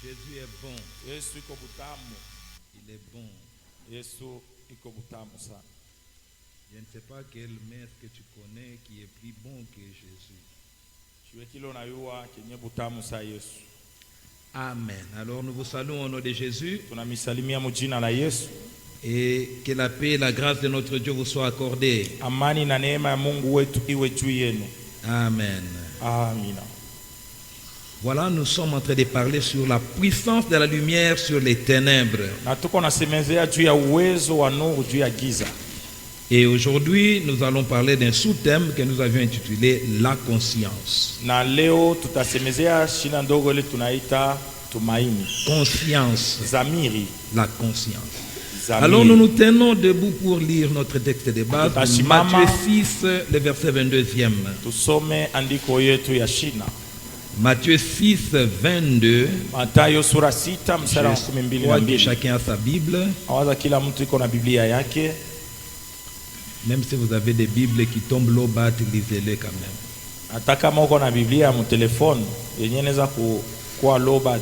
Jésus est bon. Yesu iko butamu. Il est bon. Yesu iko butamu sana. Je ne sais pas quel maître que tu connais qui est plus bon que Jésus. Chiwe kilo na yuwa kenye butamu sa Yesu. Amen. Alors nous vous saluons au nom de Jésus. Tunamisalimia mu jina la Yesu. Et que la paix et la grâce de notre Dieu vous soient accordées. Amani na neema ya Mungu wetu iwe juu yenu. Amen. Amina. Voilà, nous sommes en train de parler sur la puissance de la lumière sur les ténèbres. Na tuko nasemezea juu ya uwezo wa nuru juu ya giza. Et aujourd'hui, nous allons parler d'un sous-thème que nous avions intitulé la conscience. Na leo tutasemezea shina ndogo ile tunaita tumaini. Conscience. Zamiri. La conscience. Zamiri. Alors nous nous tenons debout pour lire notre texte de base, Tutashimama. Matthieu 6, le verset 22e. Tusome andiko yetu ya shina. Matthieu 6, 22. Mathayo sura 6 mstari wa Je crois que 12. chacun a sa Bible. Awaza kila mtu iko na Biblia yake. Même si vous avez des Bibles qui tombent l'eau batte, lisez-les quand même. Hata kama uko na Biblia mu telefone yenye inaweza kuwa lobat.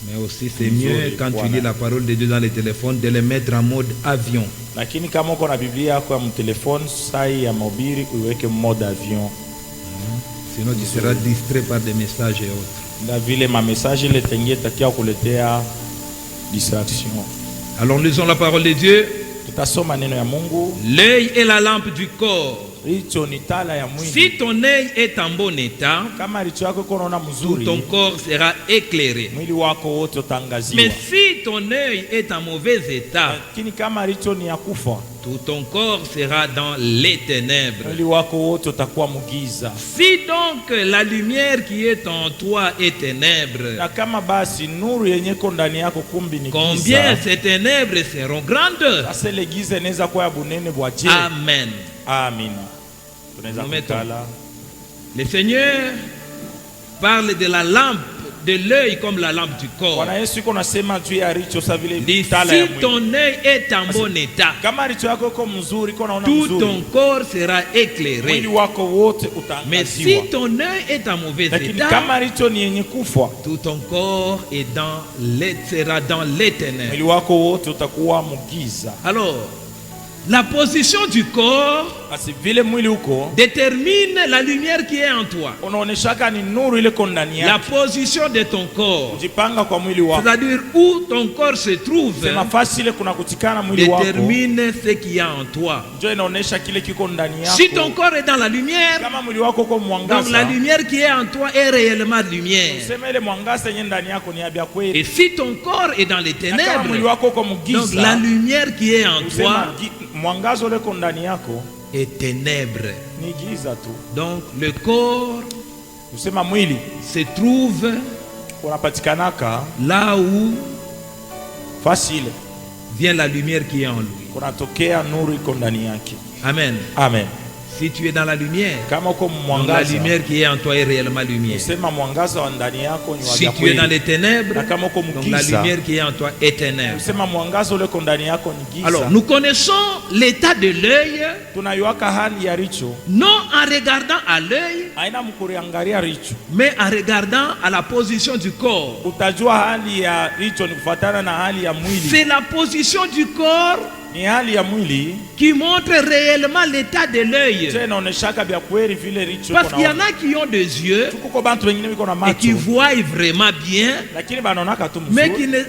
Mais aussi c'est mieux quand tu lis la parole de Dieu dans les téléphones de les mettre en mode avion. Lakini kama uko na Biblia yako ya mu telefone sai ya mahubiri uiweke mode avion. Sinon tu seras distrait par des messages et autres. Na vile ma message ile tengie takia kuletea distraction. Alors lisons la parole de Dieu. Tutasoma neno ya Mungu. L'œil est la lampe du corps. Richo ni tala ya mwili. Si ton œil est en bon état, Kama richo yako iko naona tout mzuri, ton corps sera éclairé. mwili wako wote Mais utangaziwa. si ton œil est en mauvais état, Lakini kama richo ni ya kufa, tout ton corps sera dans les ténèbres. mwili wako wote utakuwa mugiza. Si donc la lumière qui est en toi est ténèbre, Na kama basi nuru yenye iko ndani yako kumbi ni combien giza, ces ténèbres seront grandes? sasa ile giza inaweza kuwa ya bunene bwaje. Amen. Amina. Tunaweza Nous mettons. kukala. Le Seigneur parle de la lampe de l'œil comme la lampe du corps. Bwana Yesu iko nasema juu ya richo sa vile Dit, tala ya si mwili. ton œil est en bon état, Kama richo yako iko mzuri, iko naona tout ton mzuri, corps sera mwili éclairé. wako wote Mais si utangaziwa. ton œil est en mauvais Lakini état, kama richo ni yenye kufa, tout ton corps est sera dans les ténèbres. mwili wako wote utakuwa mugiza. Alors, la position du corps Basi vile mwili uko détermine la lumière qui est en toi. unaoneshaka ni nuru ile iko ndani La yako. position de ton corps, Kujipanga kwa mwili wako, c'est-à-dire où ton corps se trouve, sema fasi ile kuna kutikana mwili wako, détermine ce qu'il y a en toi. ndio inaonesha kile kiko ndani Si ton yako. corps est dans la lumière, Kama mwili wako uko donc la mwangaza, lumière qui est en toi est réellement lumière. sema ile mwangaza yenye ndani yako ni ya bia Et kweli. si ton corps est dans les Na kama mwili ténèbres, wako uko donc la mugiza, lumière qui est en usema toi mwangaza ule uko ndani yako est ténèbres. ni giza tu. Donc le corps Usema mwili se trouve unapatikanaka là où fasi ile vient la lumière qui est en lui. kunatokea nuru iko ndani yake. Amen. Amen. Si tu es dans la lumière, Kama uko donc la mwangaza, lumière qui est en toi est réellement lumière. usema mwangaza wa ndani yako ni wa Si bia tu es dans kweli. les ténèbres, Na kama uko donc la mugiza, lumière qui est en toi est ténèbre. usema mwangaza ule uko ndani yako ni giza. Alors, nous connaissons l'état de l'œil, Tunayuaka hali ya richo, non en regardant à l'œil, haina mkuriangalia richo. mais en regardant à la position du corps. Utajua hali ya richo ni kufuatana na hali ya mwili. C'est la position du corps Ni hali ya mwili qui montre réellement l'état de l'œil. tena inaoneshaka bia kweli vile richo Parce iko qu'il y en na. a qui ont des yeux Kuko bantu wengine biko na et qui macho voient vraiment bien, lakini banaonaka tu mais mzuri.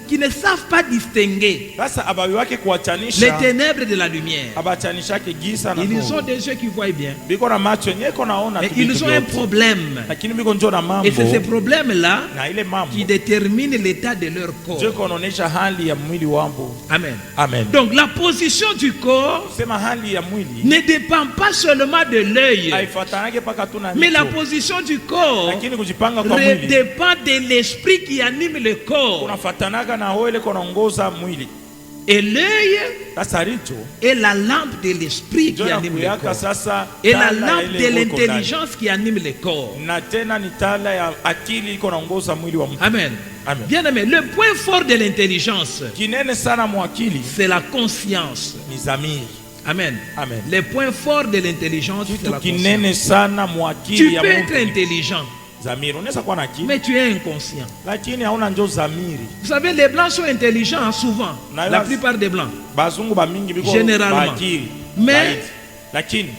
qui ne savent pas distinguer Sasa abawi wake les kuachanisha, ténèbres de la lumière. abachanishake giza na Ils ont nuru. des yeux qui voient bien, Biko na macho yenye iko naona mais tu ils vitu ont un vyote. problème. Lakini biko njo na mambo Et c'est ce problème-là na ile mambo qui détermine l'état de leur njo corps. iko naonesha hali ya mwili wangu. Amen. Amen. Donc la position du corps Sema hali ya mwili ne dépend pas seulement de l'œil, haifuatanake paka tu na mais la richo. position du corps Lakini kujipanga kwa mwili dépend de l'esprit qui anime le corps. unafatanaka na wewe ile konaongoza mwili. Et l'œil Sasa richo est la lampe de l'esprit qui njo anime le nakuyaka corps. sasa Et la tala lampe ile de iko ndani. l'intelligence qui anime le corps. Na tena ni tala ya akili iko naongoza mwili wa mtu. Amen. Amen. Bien aimé, le point fort de l'intelligence, Kinene sana mwakili c'est la conscience. ni zamiri. Amen. Amen. Le point fort de l'intelligence, c'est Kitu la kinene conscience. sana Tu mwakili ya peux être mtu. intelligent, zamiri. Unaweza kuwa na akili mais tu es inconscient. lakini hauna njo zamiri. Vous savez, les blancs sont intelligents souvent, Na la yours- plupart des blancs. Bazungu ba mingi biko Généralement. bakiri Mais- zaidi. Lakini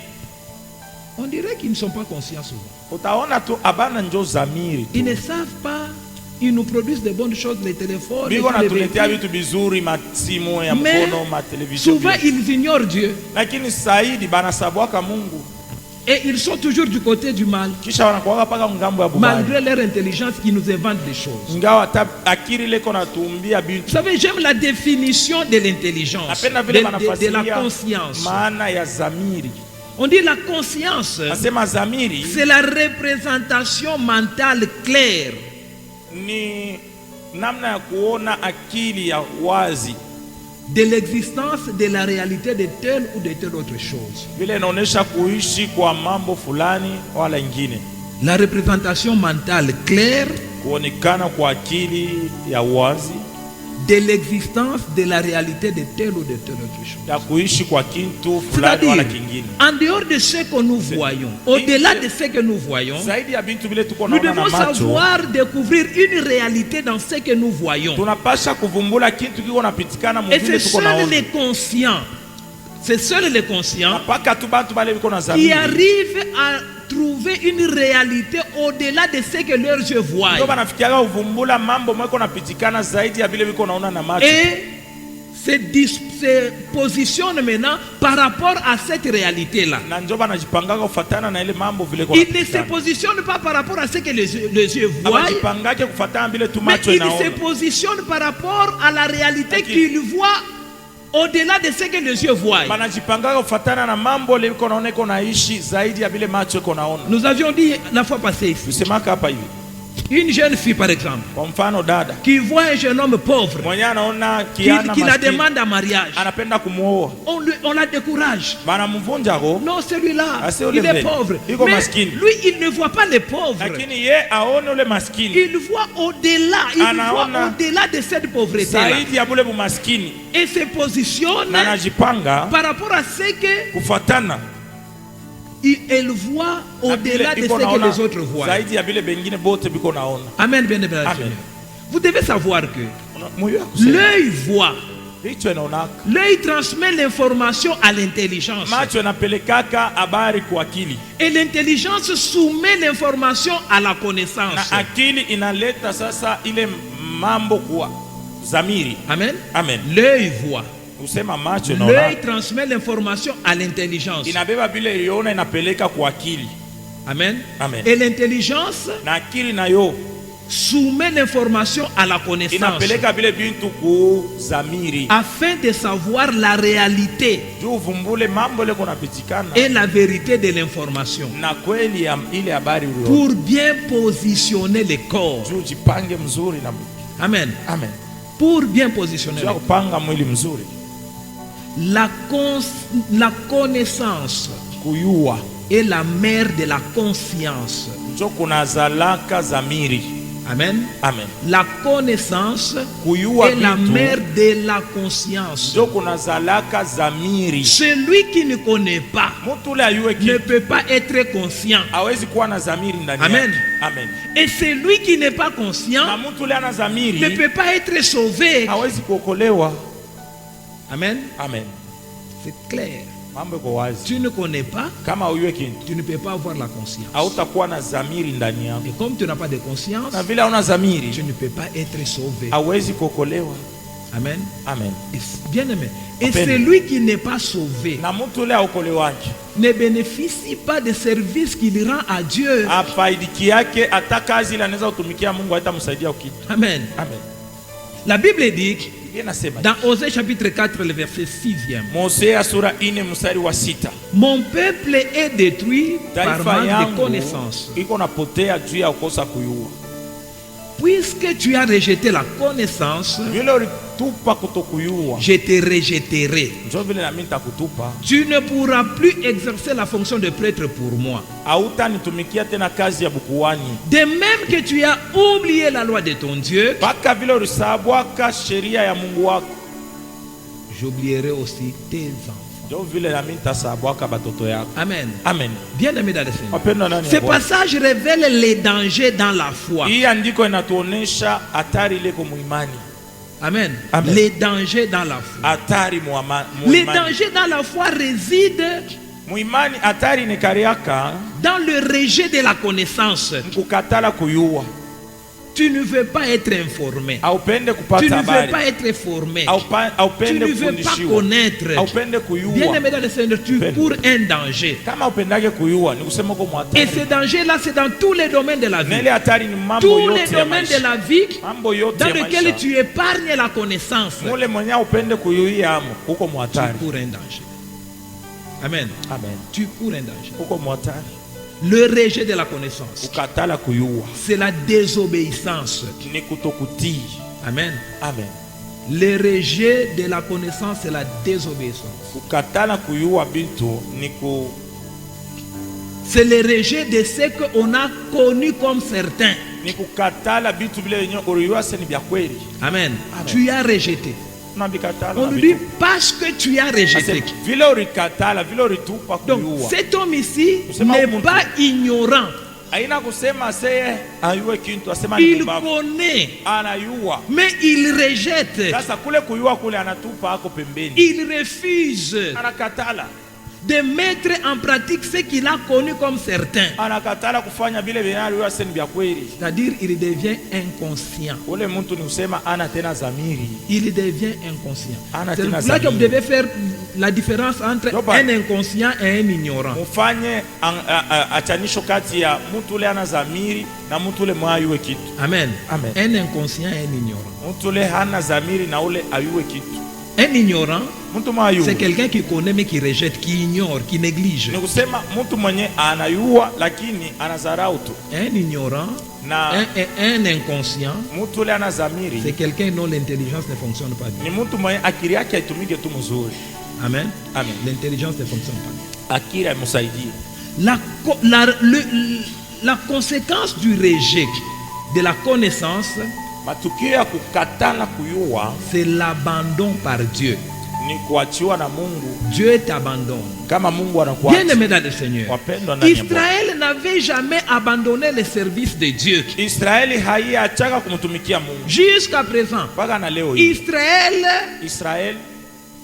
On dirait qu'ils ne sont pas conscients souvent. utaona tu abana njo zamiri Ils tu. ne savent pas, ils nous produisent de bonnes choses, les téléphones, et Biko tous les natuletea véhicules. vitu bizuri, masimu ya Mais mkono, matelevision. souvent ils ignorent Dieu Lakini saidi banasabwaka Mungu. et ils sont toujours du côté du mal, Kisha wanakuwaka paka ngambo ya bubaya. malgré leur intelligence qui nous inventent des choses. Ingawa hata akili leko natumbia Vous bintu. savez, j'aime la définition de l'intelligence, Napenda de, vile de la banafasiria conscience. maana ya zamiri. On dit la conscience, Nasema zamiri c'est la représentation mentale claire ni namna ya kuona akili ya wazi de l'existence de la réalité de telle ou de telle autre chose. vile inaonyesha kuishi kwa mambo fulani wala ingine. La représentation mentale claire Kuonekana kwa akili ya wazi de l'existence de la réalité de telle ou de telle autre chose. ya kuishi kwa kintu fulani wala C'est-à-dire, kingine. en dehors de ce que nous voyons, au-delà de ce que nous voyons, Zaidi ya bintu vile tuko nous naona na devons macho, savoir découvrir une réalité dans ce que nous voyons. tunapasha kuvumbula kintu kiko napitikana Et c'est muvile tuko seuls naona. les conscients, c'est seuls les conscients Napaka tu bantu bale biko na qui zamiri. arrivent à trouver une réalité au-delà de ce que leurs yeux voient. Ndio banafikiaga uvumbula mambo mweko napitikana zaidi ya vile biko naona na macho. Et se positionnent maintenant par rapport à cette réalité-là. Na ndio banajipangaga kufatana na ile mambo vile kwa. Il ne se positionne pas par rapport à ce que les yeux voient, Abajipangake kufatana vile tu mais macho il inaona. se positionne par rapport à la réalité Ok. qu'il voit au-delà de ce que les yeux voient. Banajipangaka kufatana na mambo ile iko naona iko naishi zaidi ya vile macho iko naona. Nous avions dit la fois passée ici, Tusemaka hapa hivi. une jeune fille par exemple, Kwa mfano dada qui voit un jeune homme pauvre, mwenye anaona qui kiana la maskini demande en mariage, anapenda kumuoa, on la décourage. banamvunja ko, Non, celui-là, Ah, c'est il est Olivier. pauvre. Il est Mais masquine. lui, il ne voit pas les pauvres. lakini ye aone ule maskini Il voit au-delà, il Anaona voit au-delà de cette pauvreté-là. zaidi ya bule bumaskini, Et se positionne na anajipanga par rapport à ce que kufatana elle voit au-delà de ce iko que naona les autres voient. zaidi ya vile bengine bote biko naona. Amen, bien aimé. Amen. Vous devez savoir que Moyo ya kusema l'œil voit, hicho inaonaka, l'œil transmet l'information à l'intelligence. macho yanapelekaka habari kwa akili Et l'intelligence soumet l'information à la connaissance. na akili inaleta sasa ile mambo kwa zamiri. Amen. Amen. L'œil voit. Usema macho inaona, L'œil transmet l'information à l'intelligence. inabeba vile iona inapeleka kwa akili. Amen. Amen. Et l'intelligence Na akili nayo soumet l'information à la connaissance inapeleka vile bintu ku zamiri afin de savoir la réalité juu uvumbule mambo ile kunapitikana et la vérité de l'information na kweli ya ile habari ulio pour bien positionner le corps. juu jipange mzuri na Amen. amen, Pour bien positionner juu le ya corps. kupanga mwili mzuri, La connaissance kuyua est la mère de la conscience. njo kunazalaka zamiri. Amen. Amen. La connaissance Kuyua est la vitu mère de la conscience. njo kunazalaka zamiri. Celui qui ne connaît pas Mtu ule ayue ne kitu peut pas être conscient. hawezi kuwa na zamiri ndani Amen. yake. Amen. Et celui qui n'est pas Na conscient mtu ule ana ne zamiri peut pas être sauvé. hawezi kuokolewa. Amen. Amen. C'est clair. Mambo yako wazi. Tu ne connais pas, Kama uyue kitu tu ne peux pas avoir la conscience. hautakuwa na zamiri ndani yako, Et comme tu n'as pas de conscience, na vile hauna zamiri tu ne peux pas être sauvé. hawezi kuokolewa. Amen. Amen. Bien aimé. Et Amen. celui qui n'est pas sauvé Na mtu ule aokolewaje ne bénéficie pas des services qu'il rend à Dieu. afaidiki yake, hata kazi ile anaweza kutumikia Mungu haitamsaidia kitu. Amen. Amen. La Bible dit Yeye nasema dans Osée chapitre 4, le verset 6e, Hosea sura 4 mstari wa 6, mon peuple est détruit par taifa manque de yangu connaissance. iko napotea juu ya kukosa kuyua. Puisque tu as rejeté la connaissance, Vile ulitupa kutokuyua, je te rejetterai. njo vile nami nitakutupa. Tu ne pourras plus exercer la fonction de prêtre pour moi. Hautanitumikia tena kazi ya bukuani. De même que tu as oublié la loi de ton Dieu, Paka vile ulisabwaka sheria ya Mungu wako, j'oublierai aussi tes enfants. ndio vile nami nitasabwaka batoto yako. Amen. Amen. Bien-aimé dans le Seigneur. Wapendwa ndani ya Ce Bwana. passage révèle les dangers dans la foi. Hii andiko inatuonesha hatari ile kwa muimani. Amen. Amen. Les dangers dans la foi. Hatari Les dangers dans la foi résident muimani, hatari ni kariaka dans le rejet de la connaissance. mkukatala kuyua. Tu ne veux pas être informé. Aupende Tu kupata ne veux habari. pas être formé. Tu Aupende ne veux pas kufundishiwa. connaître. Aupende kuyua. Bien-aimé dans le Seigneur, tu cours un danger. Kama upendage kuyua ni kusema kwa Et mwatari. ce danger-là, c'est dans tous les domaines de la vie. Na ile hatari ni mambo Tous les yote ya domaines de maisha. la vie Mambo yote dans ya lesquels maisha. tu épargnes la connaissance. Mule mwenye upende kuyuia amo uko Tu mwatari. cours un danger. Amen. Amen. Tu cours un danger. Uko mwatari. Le rejet de la connaissance, Ukatala kuyua c'est la désobéissance. ni kutokutii. Amen. Amen. Le rejet de la connaissance, c'est la désobéissance. Ukatala kuyua bintu ni ku C'est le rejet de ce qu'on a connu comme certains. ni kukatala bintu vile yenye uriyua se ni vya kweli. Amen. Amen. Tu as rejeté. Unabikatala. On nous dit parce que tu as rejeté. Vile urikatala, vile uritupa Donc kuyua. cet homme ici C'est pas n'est mon pas ignorant. Aina kusema seye ayue kintu asema ni Il mbavu. connaît, Anayua. mais il rejette. Sasa kule kuyua kule anatupa ako pembeni. Il refuse Anakatala. de mettre en pratique ce qu'il a connu comme certains. Anakatala kufanya vile vile aliyua se ni vya kweli. C'est-à-dire, il devient inconscient. Ule mtu ni kusema ana tena zamiri. Il devient inconscient. Ana C'est tena pour ça que vous zamiri. devez faire la différence entre Yoba. un inconscient et un ignorant. Mufanye achanisho kati ya mtu ule ana zamiri na mtu ule mwayue kitu. Amen. Amen. Un inconscient et un ignorant. Mtu ule hana zamiri na ule ayue kitu. Un ignorant, Mtu mwayue. c'est quelqu'un qui connaît mais qui rejette, qui ignore, qui néglige. Ni kusema mtu mwenye anayua lakini anazarau tu. Un ignorant, Na un inconscient, mtu ule ana zamiri c'est quelqu'un dont l'intelligence ne fonctionne pas bien. ni mtu mwenye akili yake haitumike tu mzuri. Amen. Amen. L'intelligence ne fonctionne pas bien. Akili imsaidie. La conséquence du rejet de la connaissance, Matukio ya kukatala kuyua c'est l'abandon par Dieu. ni kuachiwa na Mungu. Dieu t'abandonne. Kama Mungu anakuacha. Bien-aimé dans le Seigneur, Wapendwa ndani ya Bwana. Israël n'avait jamais abandonné le service de Dieu. Israeli haiachaka kumtumikia Mungu. Jusqu'à présent, Mpaka na leo hii. Israël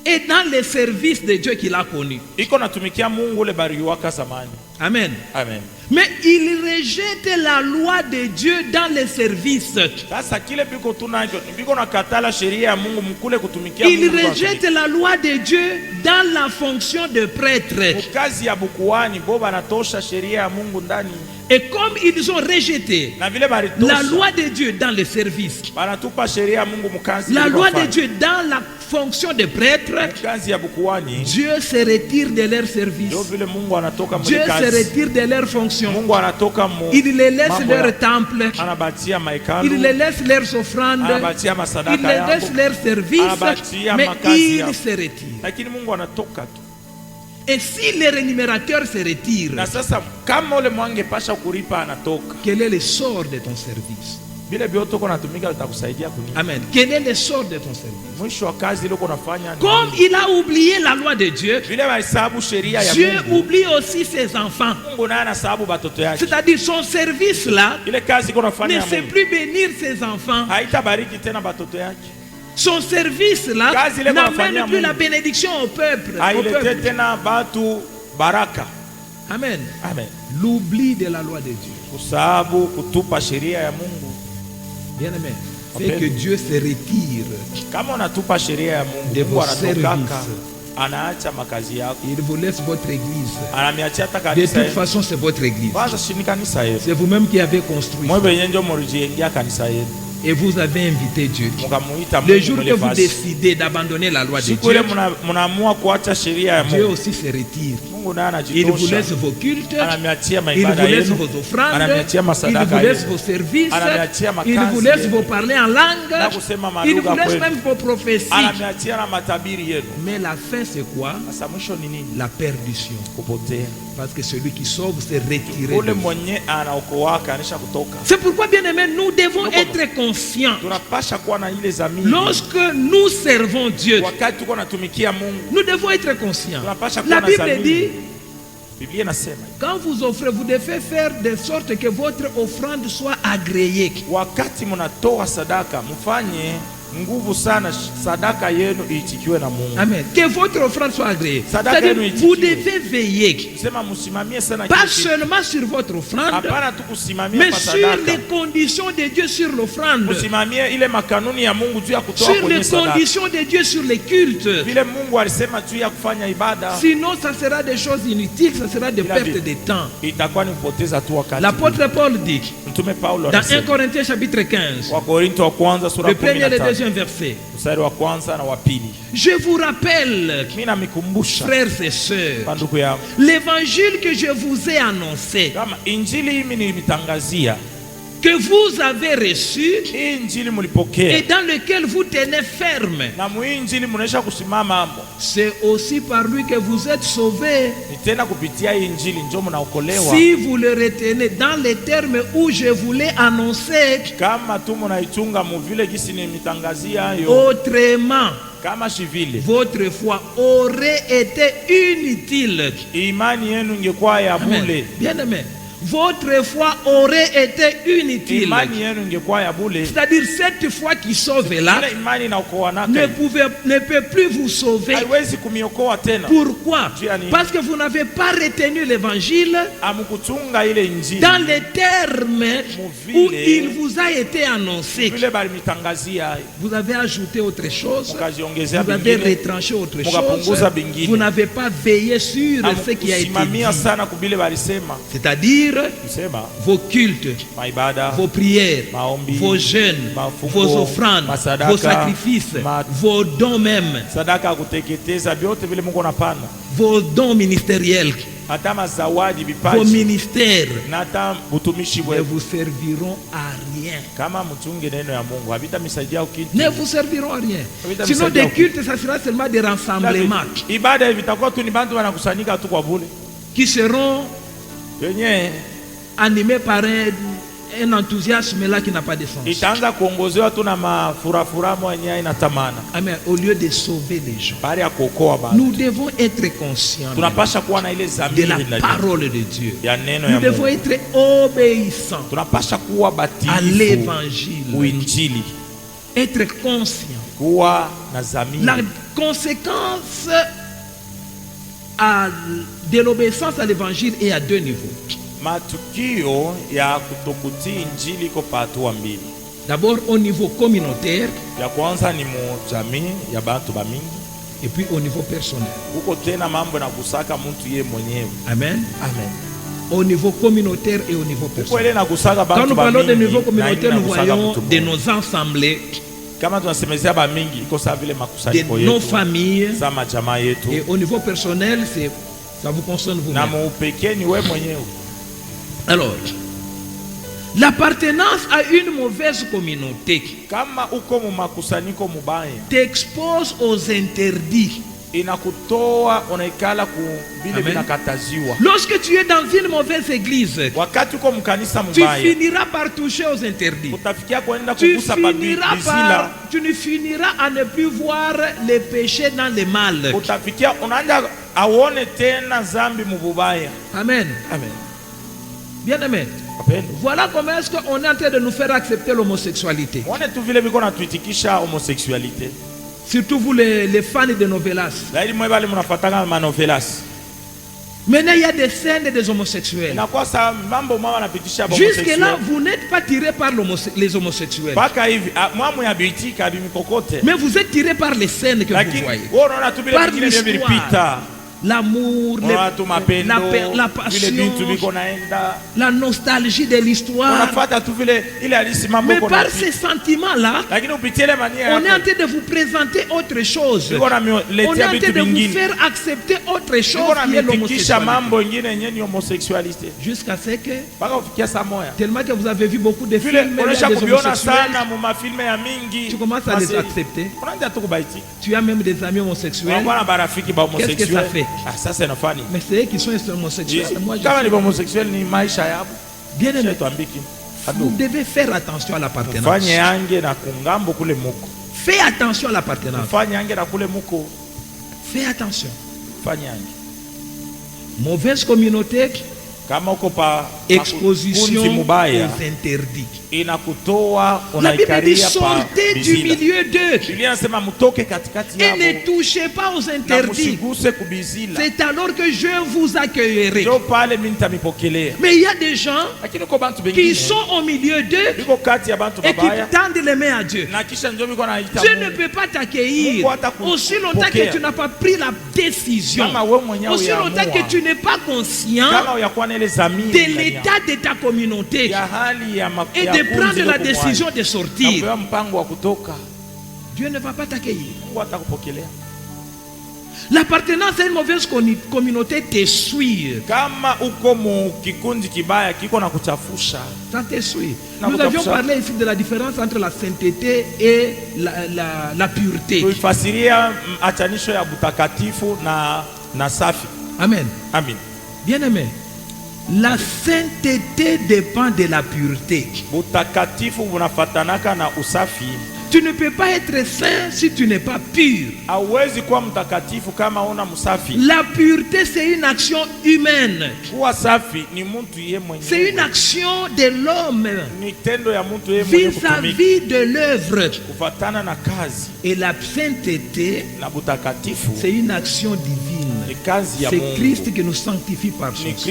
est dans le service de Dieu qu'il a connu. Iko natumikia Mungu ule bariwaka zamani. Amen. Amen. Mais il rejette la loi de Dieu dans le service. Sasa kile biko tunacho biko nakatala sheria ya Mungu mkule kutumikia Il Mungu. rejette la loi de Dieu dans la fonction de prêtre. Kazi ya bukuani boba natosha sheria ya Mungu ndani. Et comme ils ont rejeté Na vile baritosha. la loi de Dieu dans le service, Banatupa sheria ya Mungu mkazi. la loi de Dieu dans la fonction de prêtre, Kazi ya bukuani. Dieu se retire de leur service. Ndio vile Mungu anatoka Dieu se kazi. retire de leur fonction. Mungu anatoka mu. Il les laisse mambo ya- leur temple. Anabatia maikalu. Il les laisse leurs offrandes. Anabatia Il masadaka les yao. laisse leur service. Anabatia Mais makazi yao. il se retire. Lakini Mungu anatoka tu. Et si le rémunérateur se retire, Na sasa kama ule mwange pasha kuripa anatoka. quel est le sort de ton service? Vile vyote uko natumika vitakusaidia kunini? Amen. Quel est le sort de ton service? Mwisho wa kazi ile uko nafanya ni Comme nini? il a oublié la loi de Dieu, Vile wahesabu sheria ya Dieu Mungu. oublie aussi ses enfants. Mungu naye anahesabu batoto yake. C'est-à-dire son service là Ile kazi iko ne nafanya ya sait Mungu. plus bénir ses enfants. Haitabariki tena batoto yake. Son service là Kazi ile n'amène kunafanyia plus la Mungu. bénédiction au peuple. Hailete tena batu baraka. Amen. Amen. L'oubli de la loi de Dieu. Kusahabu kutupa sheria ya Mungu. Bien-aimé, Amen. c'est que Dieu se retire. Kama unatupa sheria ya Mungu, De Mungu vos anatokaka, services. anaacha makazi yako. Il vous laisse votre église. Anamiachia hata De kanisa toute yenu. façon, c'est votre église. Kwanza shini kanisa yenu. C'est vous-même qui avez construit. Mwe benye ndio murijengia kanisa yenu. Et vous avez invité Dieu. Mukamuita Le Mungu jour que mwele vous fasi. décidez d'abandonner la loi de Siku ile Dieu, munaamua kuacha sheria ya Dieu Mungu. aussi se retire. Mungu Mungu naye Il vous laisse anajitosha, vos cultes, anamiachia il maibada vous laisse yenu, vos offrandes, anamiachia il masadaka vous laisse yenu, vos services, anamiachia il vous makazi laisse yenu, vos parler en langue, na kusema il malugha vous laisse kwenu, même vos prophéties. anamiachia na matabiri yenu. Mais la fin c'est quoi? Sasa mwisho ni nini? La perdition. Kupotea. Parce que celui qui sauve s'est retiré. Ule mwenye anaokoaka anisha kutoka. C'est pourquoi, bien aimé, nous devons être conscients. Tunapasha kuwa na ile zamiri. Lorsque nous servons Dieu, Wakati tuko natumikia Mungu, nous devons être conscients. tunapasha La kuwa na Bible dit, zamiri. Biblia inasema, quand vous offrez, vous devez faire de sorte que votre offrande soit agréée. wakati mnatoa sadaka, mfanye nguvu sana sadaka yenu iitikiwe na Mungu. Amen. Que votre offrande soit agréée. Sadaka C'est-à-dire, yenu vous itikiwe. devez veiller, Sema msimamie sana pas kile kitu. seulement sur votre offrande, Hapana tu kusimamia mais kwa sur sadaka. les conditions de Dieu sur l'offrande, Kusimamia ile makanuni ya Mungu juu ya kutoa sur kwenye les sadaka. conditions de Dieu sur les cultes. Vile Mungu alisema juu ya kufanya ibada, Sinon, ça sera des choses inutiles, ça sera des La vie. pertes de temps. itakuwa ni kupoteza tu wakati. L'apôtre Paul dit, Mtume Paulo dans 1 anasema, Corinthiens chapitre 15, wa Korinto wa kwanza sura le premier et le 15 deuxième verset, mstari wa kwanza na wa pili. je vous rappelle, Mimi namikumbusha frères et sœurs, ndugu yangu, l'évangile que je vous ai annoncé, kama injili hii mimi nilimitangazia, que vous avez reçu hii injili et mlipokea dans lequel vous tenez ferme, na muhii injili munaisha kusimama hapo, c'est aussi par lui que vous êtes sauvés, ni tena kupitia hii injili ndio mnaokolewa. si vous le retenez dans les termes où je vous l'ai annoncé. Kama tu munaichunga muvile gisi nimitangazia hayo, Autrement, kama shivile votre foi aurait été inutile. imani yenu ingekuwa ya Amen. bule. Bien aimé, votre foi aurait été inutile. Imani yenu ingekuwa ya bule. C'est-à-dire cette foi qui sauve là Ile imani inaokoa ne naka ne peut plus vous sauver. haiwezi kumiokoa tena. Pourquoi? Gianni. Parce que vous n'avez pas retenu l'évangile Amukuchunga ile injili dans les termes où il vous a été annoncé. vile balimitangazia hayo, Vous avez ajouté autre chose, mukajiongezea vous avez bingine, retranché autre mukapunguza chose, bingine. vous n'avez pas veillé sur ce qui a été Amukusimamia dit. sana kubile balisema. C'est-à-dire Kusema vos cultes, maibada, vos prières, maombi, vos jeûnes, mafungo, vos offrandes, masadaka, vos sacrifices, vos dons même, sadaka kuteketeza, vyote vile Mungu anapana, vos dons ministériels, hata mazawadi, vos vipaji ministères na hata utumishi ne wetu, vous serviront à rien. kama mchunge neno ya Mungu havitamisaidia kitu. Ne vous serviront à rien. Habita Sinon, misaidia des cultes, ça sera seulement des rassemblements Ibada hivi vitakuwa tu ni bantu wanakusanyika tu kwa bure, qui seront wenye animés par un enthousiasme là qui n'a pas de sens. itaanza kuongozewa tu na mafurafura mwenye haina tamana, Amen. Au lieu de sauver les gens, bali ya kuokoa bantu. nous devons être conscients Tunapasha kuwa na ile de zamiri la ndani parole de Dieu. ya neno Nous ya devons Mungu. être obéissants Tunapasha kuwa à batiifu l'évangile, kuinjili, être conscients. kuwa na zamiri. La conséquence de l'obéissance à l'évangile est à deux niveaux. Matukio ya kutokutii injili iko pa hatua mbili. D'abord au niveau communautaire Ya kwanza ni mujamii ya bantu bamingi, et puis au niveau personnel. huko tena mambo na kusaka mtu ye mwenyewe. Amen. Amen. Au niveau communautaire et au niveau Huko personnel. ile na kusaka Quand bantu nous parlons de bamingi, niveau na communautaire, ina nous kusaka voyons mtu de mmoja. nos assemblées, Kama tunasemezea bamingi iko sawa vile de makusanyiko nos yetu, familles, za majamaa yetu, et au niveau personnel, ça vous concerne na vous-même. muupekee ni we mwenyewe. Alors, l'appartenance à une mauvaise communauté Kama uko mu makusanyiko mubaya, t'expose aux interdits. inakutoa unaikala ku vile Amen. vinakataziwa. Lorsque tu es dans une mauvaise église, Wakati uko mkanisa tu mubaya, finiras par toucher aux interdits. utafikia kwenda Tu kugusa tu ne finiras à ne plus voir les péchés dans le mal. utafikia unaanza aone tena zambi mububaya. Amen. Amen. Bien aimé. Wapendwa, Voilà comment est-ce qu'on est en train de nous faire accepter l'homosexualité. muone tu vile viko natuitikisha homosexualite. Surtout vous les fans de novelas. Zaidi mwe bali mnafatanga manovelas. Maintenant il y a des scènes des homosexuels. Inakuwa sa mambo mama napitisha Jusque là, homosexuel. vous n'êtes pas tiré par les homosexuels. Paka hivi mwamu ya biitika bimikokote. Mais vous êtes tiré par les scènes que vous Lakini voyez. wewe unaona tu vile Par vingine vile l'histoire. vilipita. l'amour, la passion, la nostalgie de l'histoire. Mais par ces sentiments-là, on est en train de vous présenter autre chose. On est en train de vous faire accepter autre chose qui est l'homosexualité. Jusqu'à ce que, tellement que vous avez vu beaucoup de films, tu commences à les accepter. Tu as même des amis homosexuels. Qu'est-ce que ça fait? Mais c'est eux qui sont homosexuels. Moi, bien aimé, vous devez faire attention à l'appartenance. Fais attention à l'appartenance. Fais attention. Mauvaise communauté, exposition aux interdits. La Bible dit sortez du milieu d'eux et ne touchez pas aux interdits. C'est alors que je vous accueillerai. Mais il y a des gens qui sont au milieu d'eux et qui tendent les mains à Dieu. Dieu ne peut pas t'accueillir aussi longtemps que tu n'as pas pris la décision, aussi longtemps que tu n'es pas conscient de l'état de ta communauté et de prendre la décision de sortir. Dieu ne va pas t'accueillir. L'appartenance à une mauvaise communauté t'essuie. Ça t'essuie. Nous avions parlé ici de la différence entre la sainteté et la pureté. Amen. Amen. Bien aimé, la sainteté dépend de la pureté. Tu ne peux pas être saint si tu n'es pas pur. La pureté, c'est une action humaine. C'est une action de l'homme vis-à-vis de l'œuvre. Et la sainteté, c'est une action divine. C'est Christ qui nous sanctifie par son sang.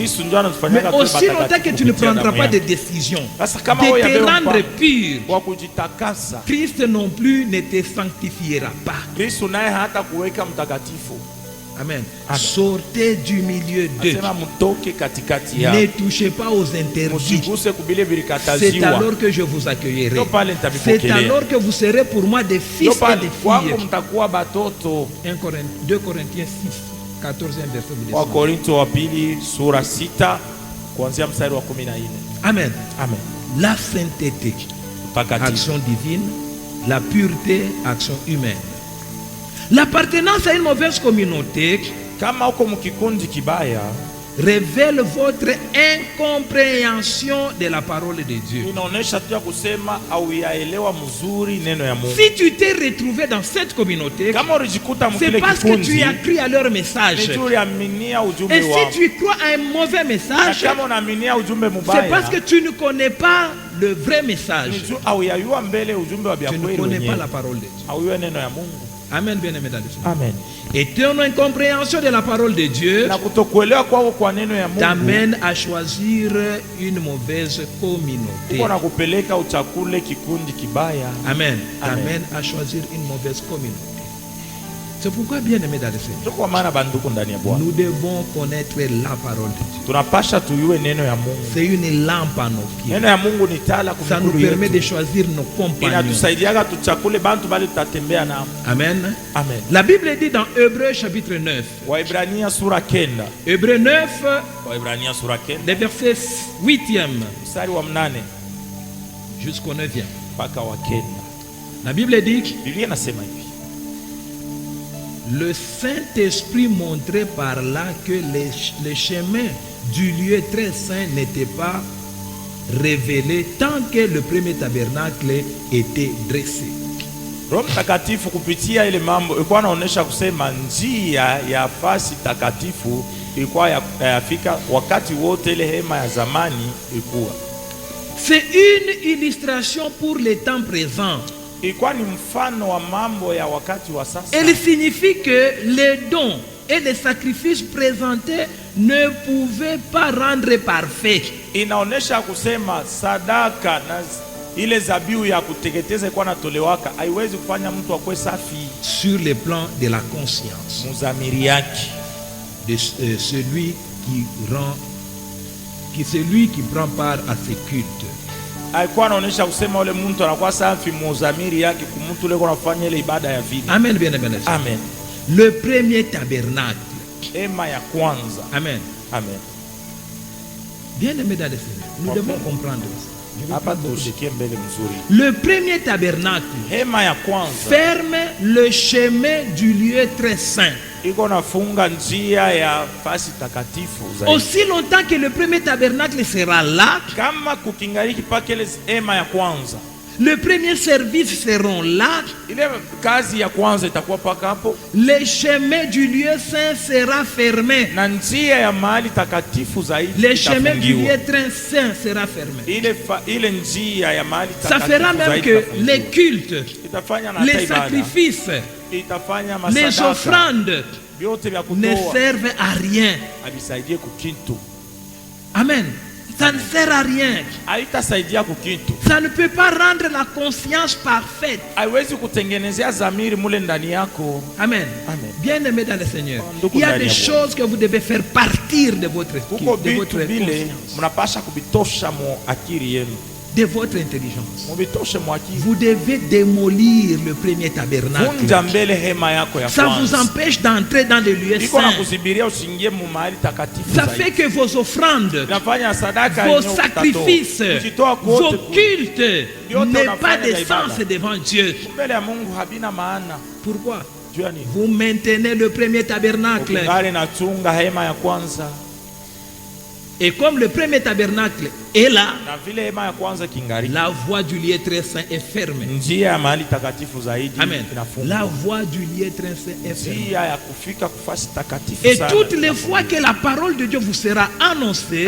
Mais aussi longtemps que tu ne prendras pas de décision de te rendre pur, Christ non plus ne te sanctifiera pas. Amen. Sortez du milieu d'eux. Ne touchez pas aux interdits. C'est alors que je vous accueillerai. C'est alors que vous serez pour moi des fils et des filles. 2 Corinthiens 6, 14e verset. Amen. Amen. La sainteté, action divine. La pureté, action humaine. L'appartenance à une mauvaise communauté révèle votre incompréhension de la parole de Dieu. Si tu t'es retrouvé dans cette communauté, c'est parce que tu as cru à leur message. Et si tu crois à un mauvais message, c'est parce que tu ne connais pas le vrai message. Tu ne connais pas la parole de Dieu. Amen, bien-aimé dans le Seigneur. Amen. Et ton incompréhension de la parole de Dieu t'amène à choisir une mauvaise communauté. Amen. T'amène à choisir une mauvaise communauté. C'est pourquoi, bien aimé dans le Seigneur, nous devons connaître la parole de Dieu. C'est une lampe à nos pieds. Ça nous permet de choisir nos compagnons. Amen. Amen. La Bible dit dans Hébreux chapitre 9. Hébreux 9, des versets 8e jusqu'au 9e. La Bible dit: le Saint-Esprit montrait par là que les chemins du lieu très saint n'étaient pas révélés tant que le premier tabernacle était dressé. Roho Mtakatifu kupitia ile mambo ilikuwa anaonesha kusema njia ya fasi takatifu ilikuwa yafika wakati wote ile hema ya zamani ilikuwa. C'est une illustration pour les temps présents. Ilikuwa ni mfano wa mambo ya wakati wa sasa. Elle signifie que les dons et les sacrifices présentés ne pouvaient pas rendre parfait. Inaonesha kusema sadaka na ile zabiu ya kuteketeza kwa natolewaka haiwezi kufanya mtu akwe safi sur le plan de la conscience. Muzamiri yake. de celui qui prend part à ces cultes. Amen, bien aimé. Amen. Le premier tabernacle. Amen. Amen. Bien aimé dans le Seigneur, nous devons comprendre ça. Le premier tabernacle ferme le chemin du lieu très saint. Aussi longtemps que le premier tabernacle sera là, le premier service seront là, le chemin du lieu saint sera fermé. Le chemin du lieu très saint sera fermé. Ça fera même que les cultes, les sacrifices, les offrandes ne servent à rien. Amen. Ça ne sert à rien. Ça ne peut pas rendre la conscience parfaite. Amen. Bien aimé dans le Seigneur, il y a des choses que vous devez faire partir de votre esprit, de votre intelligence. Vous devez démolir le premier tabernacle. Ça vous empêche d'entrer dans les lieux saints. Ça fait que vos offrandes, vos sacrifices, vos cultes n'ont pas de sens devant Dieu. Pourquoi? Vous maintenez le premier tabernacle. Et comme le premier tabernacle est là, la voie du lieu très saint est fermée. Amen. La voie du lieu très saint est fermée. Et toutes les fois que la parole de Dieu vous sera annoncée,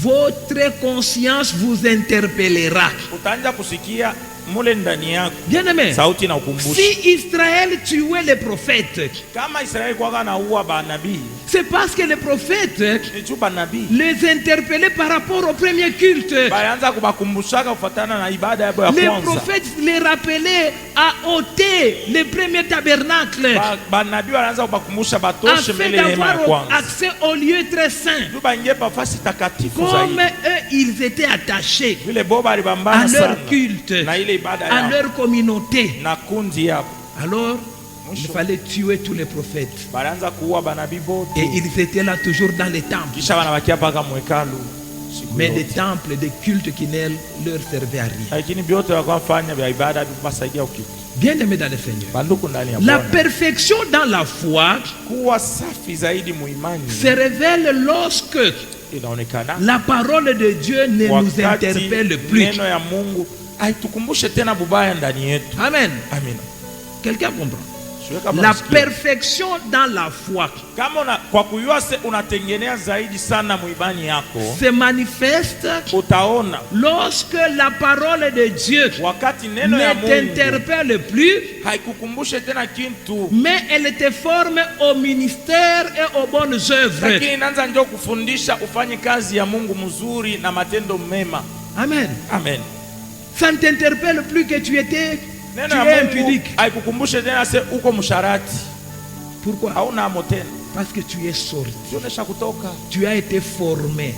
votre conscience vous interpellera. Bien aimé, si Israël tuait les prophètes, c'est parce que les prophètes les interpellaient par rapport au premier culte. Les prophètes les rappelaient à ôter le premier tabernacle afin d'avoir accès au lieu très saint. Comme eux, ils étaient attachés à leur culte, à leur communauté. Alors, il fallait tuer tous les prophètes. Et ils étaient là toujours dans les temples. Mais des temples, des cultes qui ne leur servaient à rien. Bien aimé dans le Seigneur, la perfection dans la foi se révèle lorsque la parole de Dieu ne nous interpelle plus. Amen. Quelqu'un comprend? La perfection dans la foi se manifeste lorsque la parole de Dieu ne t'interpelle plus, mais elle te forme au ministère et aux bonnes œuvres. Amen. Amen. Ça ne t'interpelle plus que tu es impudique. Pourquoi? Parce que tu es sorti. Tu as été formé.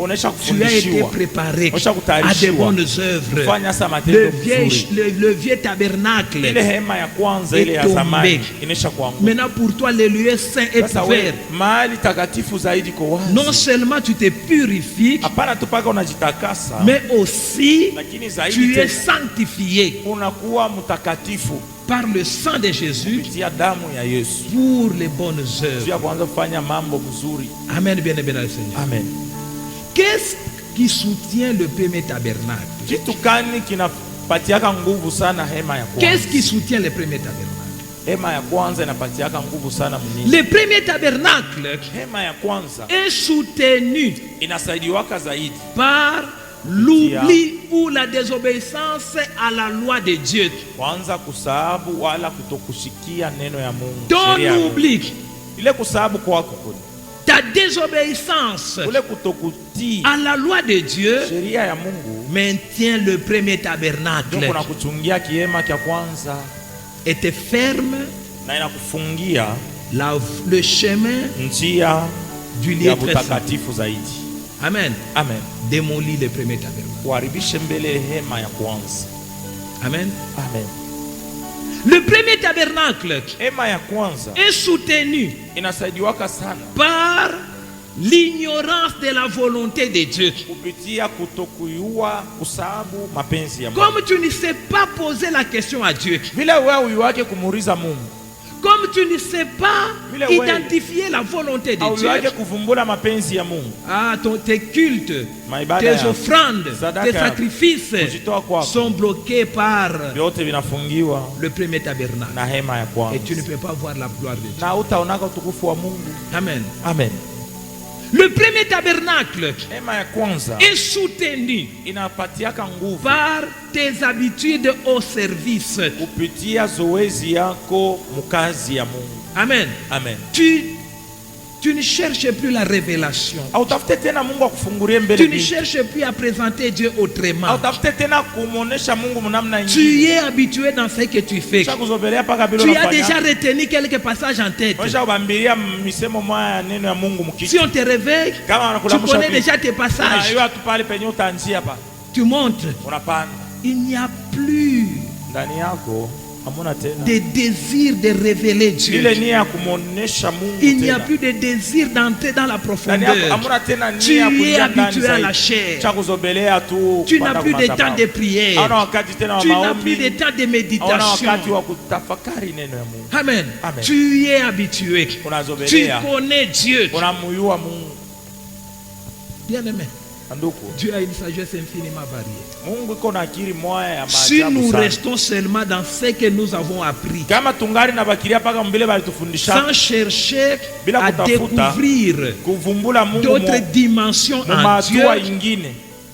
Tu as été préparé à de bonnes œuvres. Le vieux tabernacle est tombé. Maintenant pour toi le lieu saint est ouvert. Non seulement tu te purifies, mais aussi tu es sanctifié par le sang de Jésus pour les bonnes œuvres. Amen, bien aimé dans le Seigneur. Amen. Qu'est-ce qui soutient le premier tabernacle? Qu'est-ce qui soutient le premier tabernacle? Le premier tabernacle est soutenu par l'oubli ou la désobéissance à la loi de Dieu. Ton oubli, ta désobéissance à la loi de Dieu maintient le premier tabernacle et te ferme le chemin du lieu très saint. Amen. Amen. Démolit le premier tabernacle. Amen. Amen. Le premier tabernacle est soutenu par l'ignorance de la volonté de Dieu. Comme tu ne sais pas poser la question à Dieu, comme tu ne sais pas identifier la volonté de Dieu, tes cultes, tes offrandes, tes sacrifices sont bloqués par le premier tabernacle. Et tu ne peux pas voir la gloire de Dieu. Amen. Amen. Le premier tabernacle est soutenu par tes habitudes au service. Amen. Amen. Tu ne cherches plus la révélation. Tu ne cherches plus à présenter Dieu autrement. Tu es habitué dans ce que tu fais. Tu as déjà retenu quelques passages en tête. Si on te réveille, tu connais déjà tes passages. Tu montres. Il n'y a plus de désir de révéler Dieu. Il n'y a plus de désir d'entrer dans la profondeur. Tu es habitué à la chair. Tu n'as plus de temps de prière. Tu n'as plus de temps de méditation. Amen. Tu es habitué. Tu connais Dieu. Bien aimé, Dieu a une sagesse infiniment variée. Si nous restons seulement dans ce que nous avons appris, sans chercher à découvrir d'autres dimensions en Dieu,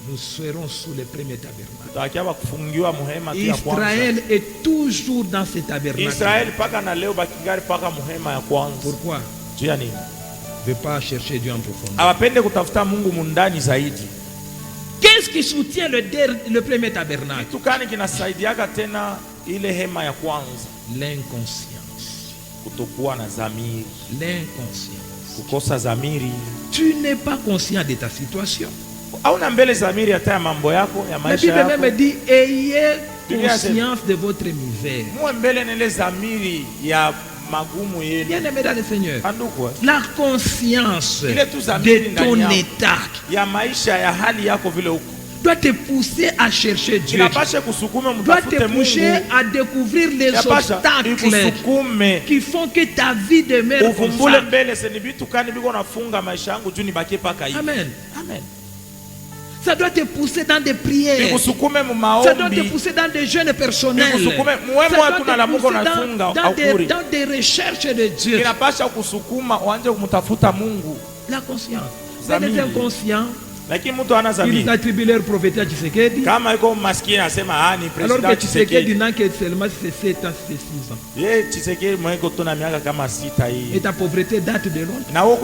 nous serons sous le premier tabernacle. Israël est toujours dans ce tabernacle. Pourquoi? Ne veut pas chercher Dieu en profondeur. Qu'est-ce qui soutient le premier tabernacle? L'inconscience. L'inconscience. Tu n'es pas conscient de ta situation. La Bible même dit: ayez conscience de votre misère. Bien aimé dans le Seigneur, la conscience de ton état doit te pousser à chercher Dieu, doit te pousser à découvrir les obstacles qui font que ta vie demeure comme ça. Amen. Amen. Ça doit te pousser dans des prières. Ça doit te pousser dans des jeûnes personnels. Ça doit te pousser dans des recherches de Dieu. La conscience. C'est les inconscients. Ils attribuent leur prophète à Tshisekedi. Alors que Tshisekedi n'a que seulement 7 ans, 6 ans. Et ta pauvreté date de longtemps.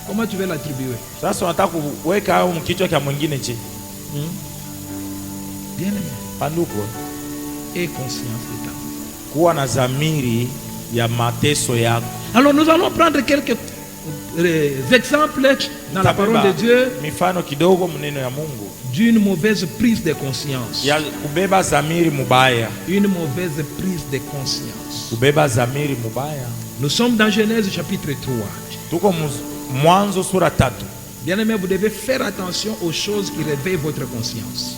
Comment tu veux l'attribuer? Bien aimé. Et conscience de ta. Alors nous allons prendre quelques exemples dans la parole de Dieu d'une mauvaise prise de conscience. Une mauvaise prise de conscience. Nous sommes dans Genèse chapitre 3. Bien aimé, vous devez faire attention aux choses qui réveillent votre conscience.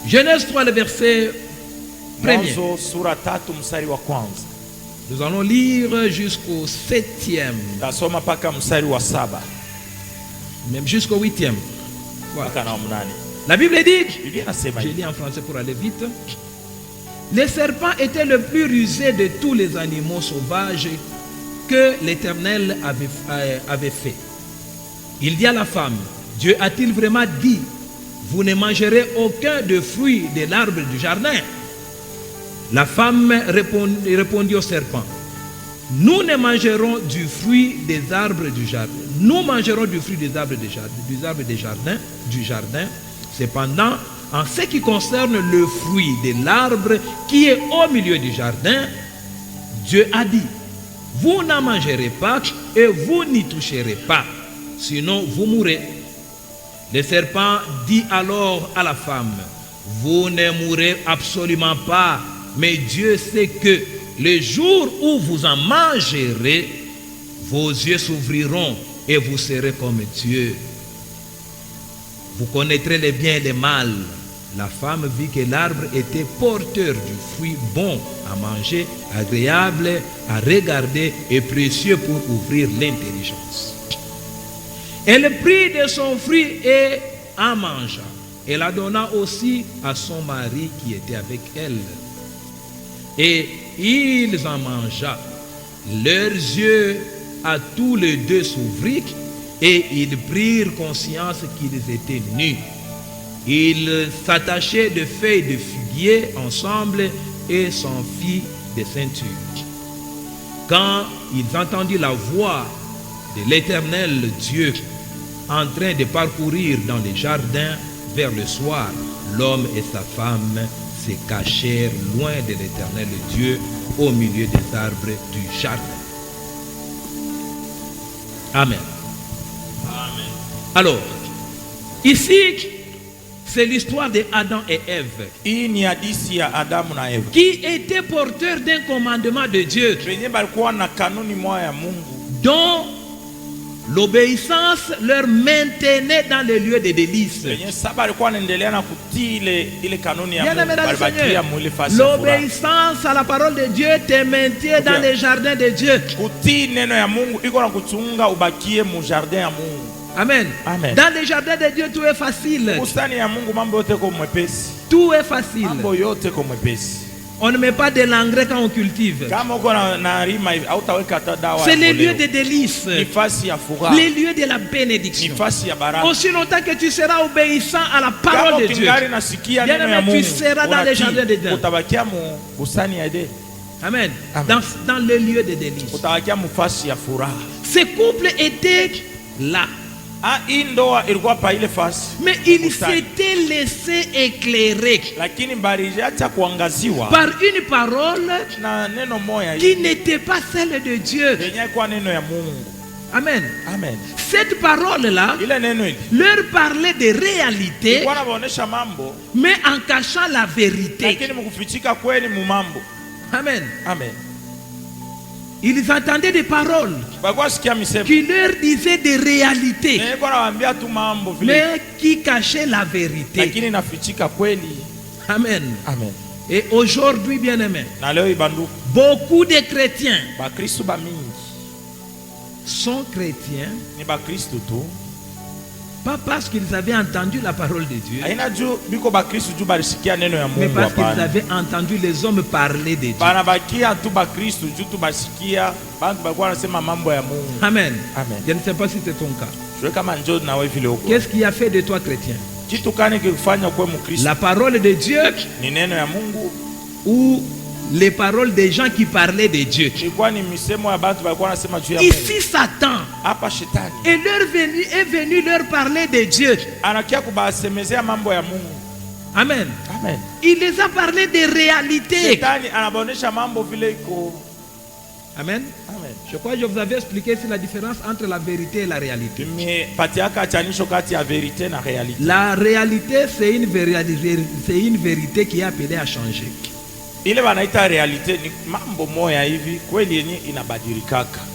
Genèse 3, le verset 1er. Nous allons lire jusqu'au 7e. Même jusqu'au 8e. Voilà. La Bible dit, je lis en français pour aller vite. Le serpent était le plus rusé de tous les animaux sauvages que l'Éternel avait fait. Il dit à la femme: Dieu a-t-il vraiment dit: vous ne mangerez aucun des fruits de l'arbre du jardin? La femme répondit au serpent: nous ne mangerons du fruit des arbres du jardin. Nous mangerons du fruit des arbres du jardin. Cependant, En ce qui concerne le fruit de l'arbre qui est au milieu du jardin, Dieu a dit, vous n'en mangerez pas et vous n'y toucherez pas, sinon vous mourrez. Le serpent dit alors à la femme, vous ne mourrez absolument pas, mais Dieu sait que le jour où vous en mangerez, vos yeux s'ouvriront et vous serez comme Dieu. Vous connaîtrez le bien et le mal. La femme vit que l'arbre était porteur du fruit bon à manger, agréable à regarder et précieux pour ouvrir l'intelligence. Elle prit de son fruit et en mangea. Elle la donna aussi à son mari qui était avec elle. Et ils en mangea. Leurs yeux à tous les deux s'ouvrirent et ils prirent conscience qu'ils étaient nus. Ils s'attachaient de feuilles de figuier ensemble et s'en fit des ceintures. Quand ils entendirent la voix de l'Éternel Dieu en train de parcourir dans les jardins vers le soir, l'homme et sa femme se cachèrent loin de l'Éternel Dieu au milieu des arbres du jardin. Amen. Amen. Alors, ici, c'est l'histoire de Adam et Ève qui étaient porteurs d'un commandement de Dieu dont l'obéissance leur maintenait dans le lieu de délices. L'obéissance à la parole de Dieu te maintient dans le jardin de Dieu. Amen. Amen. Dans le jardin de Dieu, tout est facile. Tout est facile. On ne met pas de l'engrais quand on cultive. C'est le lieu de délices. Le lieu de la bénédiction. Aussi longtemps que tu seras obéissant à la parole de Dieu, tu seras dans le jardin de Dieu. Amen. Dans le lieu de délices. Ce couple était là. Mais il s'était laissé éclairer par une parole qui n'était pas celle de Dieu. Amen. Amen. Cette parole-là leur parlait de réalité, mais en cachant la vérité. Amen. Amen. Ils entendaient des paroles qui leur disaient des réalités, mais qui cachaient la vérité. Amen. Amen. Et aujourd'hui, bien-aimés, beaucoup de chrétiens sont chrétiens, pas parce qu'ils avaient entendu la parole de Dieu, mais parce qu'ils avaient entendu les hommes parler de Dieu. Amen. Amen. Je ne sais pas si c'est ton cas. Qu'est-ce qui a fait de toi chrétien? La parole de Dieu ou les paroles des gens qui parlaient de Dieu? Ici Satan est venu leur parler de Dieu. Amen. Amen. Il les a parlé de réalité. Amen. Amen. Je crois que je vous avais expliqué sur la différence entre la vérité et la réalité. La réalité, c'est une vérité qui est appelée à changer.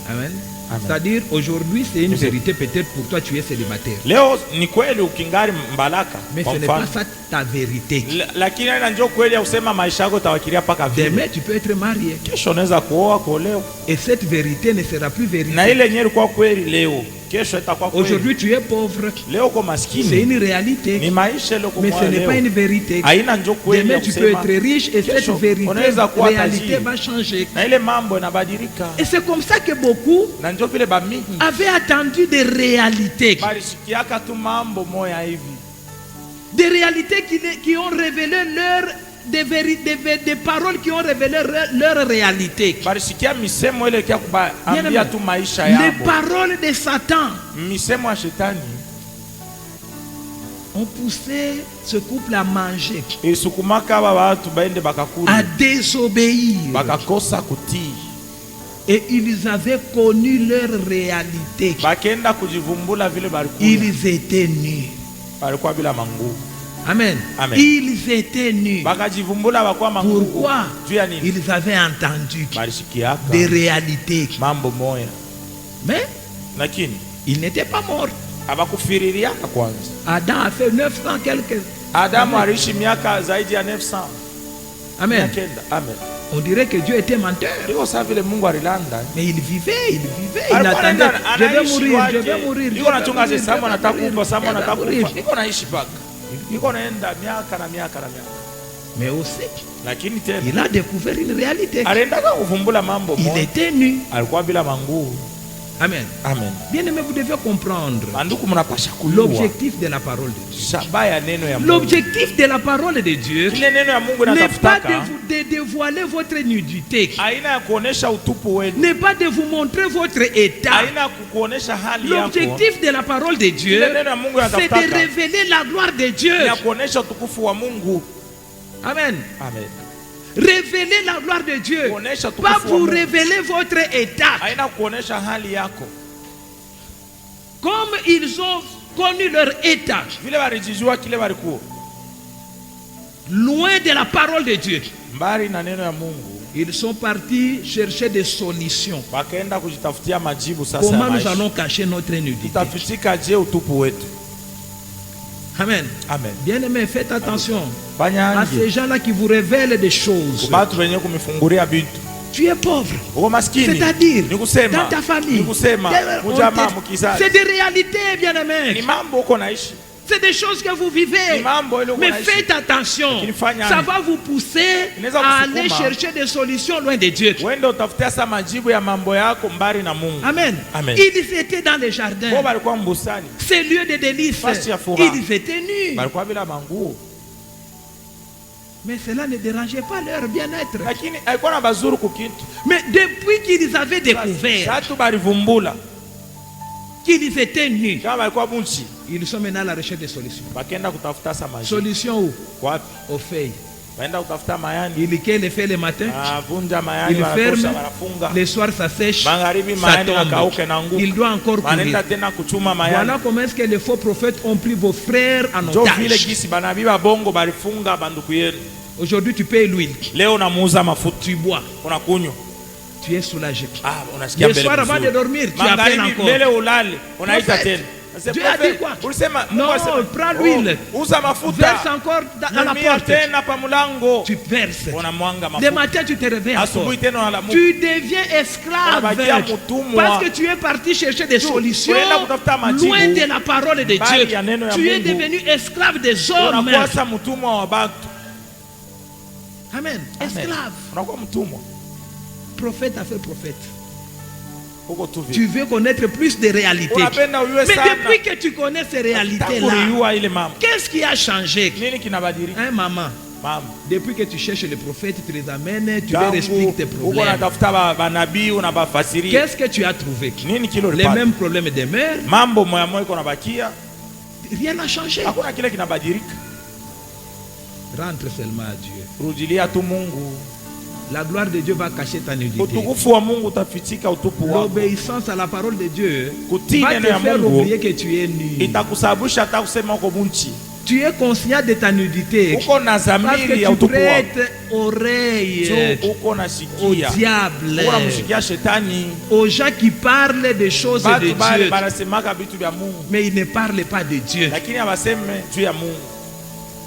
Amen. C'est-à-dire, aujourd'hui, c'est une vérité, peut-être pour toi, tu es célibataire. Mais ce n'est pas ça ta vérité. Demain, tu peux être marié. Et cette vérité ne sera plus vérité. Aujourd'hui, tu es pauvre. C'est une réalité. Mais ce n'est pas une vérité. Demain, tu peux être riche et cette réalité va changer. Et c'est comme ça que beaucoup avaient attendu des réalités. Des réalités qui ont révélé des paroles qui ont révélé leur réalité. Les paroles de Satan on poussait ce couple à manger, à désobéir. Et ils avaient connu leur réalité. Ils étaient nus. Amen. Amen. Ils étaient nus. Pourquoi? Ils avaient entendu des réalités. Mais ils n'étaient pas morts. Adam a fait 900 quelques. Adam aliishi miaka zaidi ya 900. Amen. Amen. On dirait que Dieu était menteur. Mais il vivait. Il attendait. Je vais mourir. Mais aussi, il a découvert une réalité. Il était nu. Amen. Amen. Bien aimé, vous devez comprendre l'objectif de la parole de Dieu. L'objectif de la parole de Dieu n'est pas de dévoiler votre nudité, n'est pas de vous montrer votre état. L'objectif de la parole de Dieu, c'est de révéler la gloire de Dieu. Amen. Amen. Révéler la gloire de Dieu, pas pour révéler votre état. Comme ils ont connu leur état, loin de la parole de Dieu, ils sont partis chercher des solutions. Comment nous allons cacher notre nudité? Amen. Amen. Bien-aimés, faites attention à ces gens-là qui vous révèlent des choses. Tu es pauvre, c'est-à-dire dans ta famille. C'est des réalités, bien-aimés. C'est des choses que vous vivez. Mais faites attention. Ça va vous pousser à aller chercher des solutions loin de Dieu. Amen. Amen. Ils étaient dans les jardins. Ces lieux de délices. Ils étaient nus. Mais cela ne dérangeait pas leur bien-être. Mais depuis qu'ils avaient découvert qu'ils étaient nus, ils sont maintenant à la recherche de solutions. Solution où? Aux feuilles. Il cueille les feuilles le matin, il ferme, le soir ça sèche, ça tombe. Il doit encore courir. Voilà comment est-ce que les faux prophètes ont pris vos frères en otage. Aujourd'hui tu payes l'huile, tu bois, tu es soulagé. Le soir avant de dormir, tu appelles encore. Dieu a dit quoi? Non, prends l'huile, verse encore dans la porte. Tu verses. Le matin tu te réveilles encore. Tu deviens esclave parce que tu es parti chercher des solutions loin de la parole de Dieu. Tu es devenu esclave des hommes. Amen. Esclave. Prophète a fait prophète. Tu veux connaître plus de réalités. Mais depuis que tu connais ces réalités-là, qu'est-ce qui a changé? Hein, maman? Depuis que tu cherches les prophètes, tu les amènes, tu leur expliques tes problèmes. Qu'est-ce que tu as trouvé? Les mêmes problèmes demeurent. Rien n'a changé. Rentre seulement à Dieu. La gloire de Dieu va cacher ta nudité. L'obéissance à la parole de Dieu va te faire oublier que tu es nu. Tu es conscient de ta nudité parce que tu prêtes oreille au diable, aux gens qui parlent des choses de Dieu, mais ils ne parlent pas de Dieu.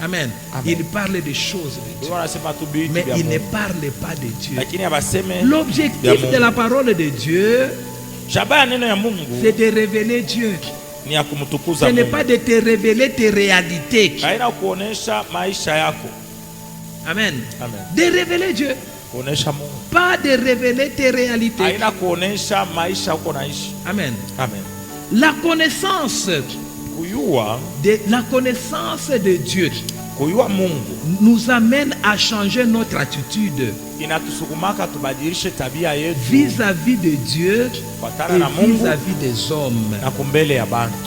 Amen. Il parle des choses de Dieu, mais il ne parle pas de Dieu. L'objectif de la parole de Dieu, c'est de révéler Dieu. Ce n'est pas de te révéler tes réalités. Amen. De révéler Dieu, pas de révéler tes réalités. Amen. La connaissance de Dieu Kuyua Mungu nous amène à changer notre attitude vis-à-vis de Dieu et vis-à-vis des hommes.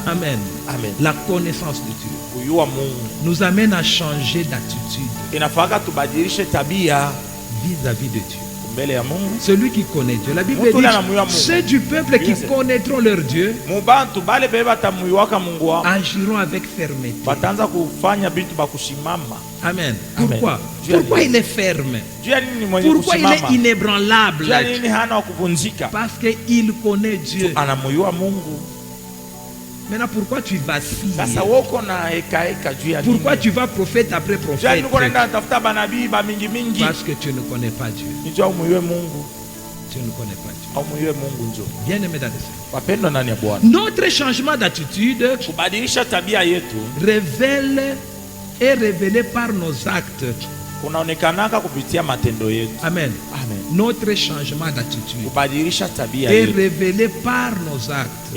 Amen. Amen. La connaissance de Dieu nous amène à changer d'attitude vis-à-vis de Dieu. Celui qui connaît Dieu, la Bible dit, ceux du peuple qui connaîtront leur Dieu agiront avec fermeté. Amen. Pourquoi? Pourquoi il est ferme? Pourquoi il est inébranlable? Parce qu'il connaît Dieu. Maintenant, pourquoi tu vacilles? Pourquoi tu vas prophète après prophète? Parce que tu ne connais pas Dieu. Tu ne connais pas Dieu. Bien aimé dans le Seigneur, notre changement d'attitude est révélé par nos actes. Amen. Notre changement d'attitude est révélé par nos actes.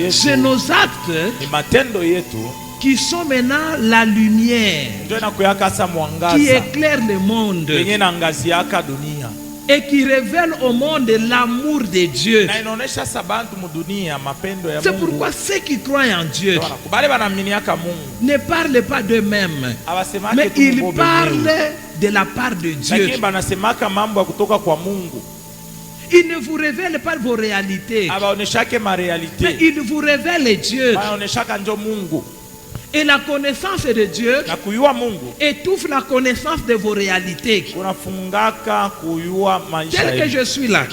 C'est nos actes qui sont maintenant la lumière qui éclaire le monde et qui révèle au monde l'amour de Dieu. C'est pourquoi ceux qui croient en Dieu ne parlent pas d'eux-mêmes, mais ils parlent de la part de Dieu. Il ne vous révèle pas vos réalités, mais il vous révèle Dieu. Et la connaissance de Dieu étouffe la connaissance de vos réalités. Tel que je suis là,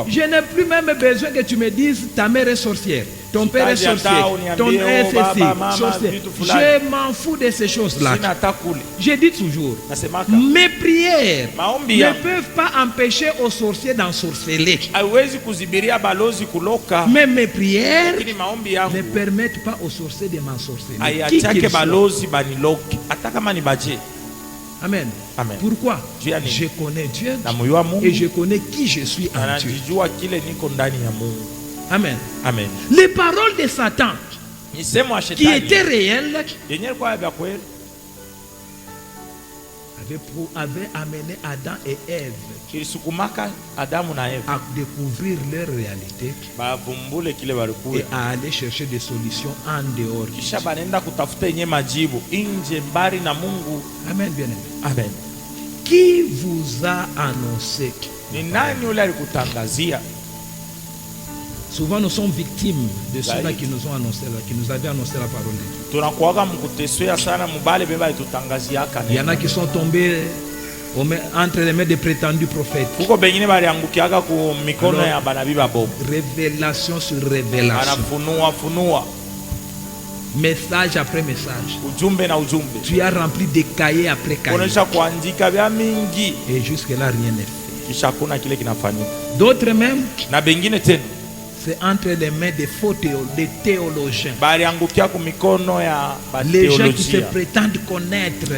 je n'ai plus même besoin que tu me dises ta mère est sorcière, ton père est sorcier, ton père est sorcier. Je m'en fous de ces choses-là. Je dis toujours, mes prières ne peuvent pas empêcher aux sorciers d'ensorceler. Mais mes prières ne permettent pas aux sorciers de m'ensorceler. Amen. Amen. Pourquoi? Je connais Dieu et je connais qui je suis en Dieu. Amen. Amen. Les paroles de Satan qui étaient réelles avaient amené Adam et Ève à découvrir leur réalité et à aller chercher des solutions en dehors. Amen, bien aimé. Amen. Qui vous a annoncé? Souvent nous sommes victimes de ceux-là qui nous ont annoncé, qui nous avaient annoncé la parole de Dieu. Il y en a qui sont tombés entre les mains des prétendus prophètes. Alors, révélation sur révélation. Message après message. Tu as rempli des cahiers après cahiers. Et jusque-là, rien n'est fait. D'autres même, c'est entre les mains des faux théologiens. Les gens qui se prétendent connaître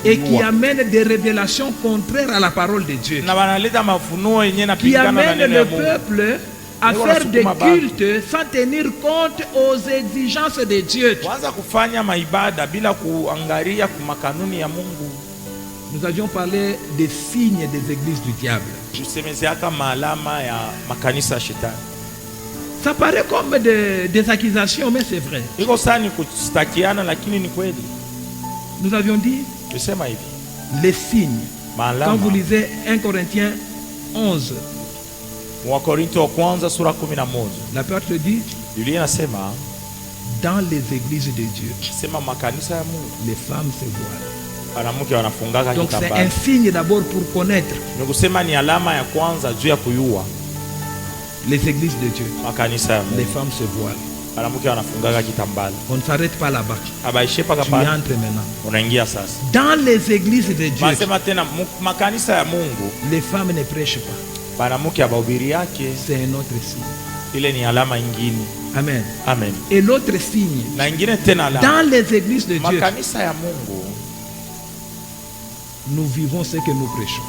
et qui amènent des révélations contraires à la parole de Dieu, qui amènent le peuple à faire des cultes sans tenir compte aux exigences de Dieu. Nous avions parlé des signes des églises du diable. Ça paraît comme des accusations, mais c'est vrai. Nous avions dit les signes. Quand vous lisez 1 Corinthiens 11, l'apôtre dit dans les églises de Dieu, les femmes se voilent. Donc c'est un signe d'abord pour connaître les églises de Dieu. Les femmes se voilent. On ne s'arrête pas là-bas. Tu entres maintenant. Dans les églises de Dieu, les femmes ne prêchent pas. C'est un autre signe. Amen. Amen. Et l'autre signe, dans les églises de Dieu, nous vivons ce que nous prêchons.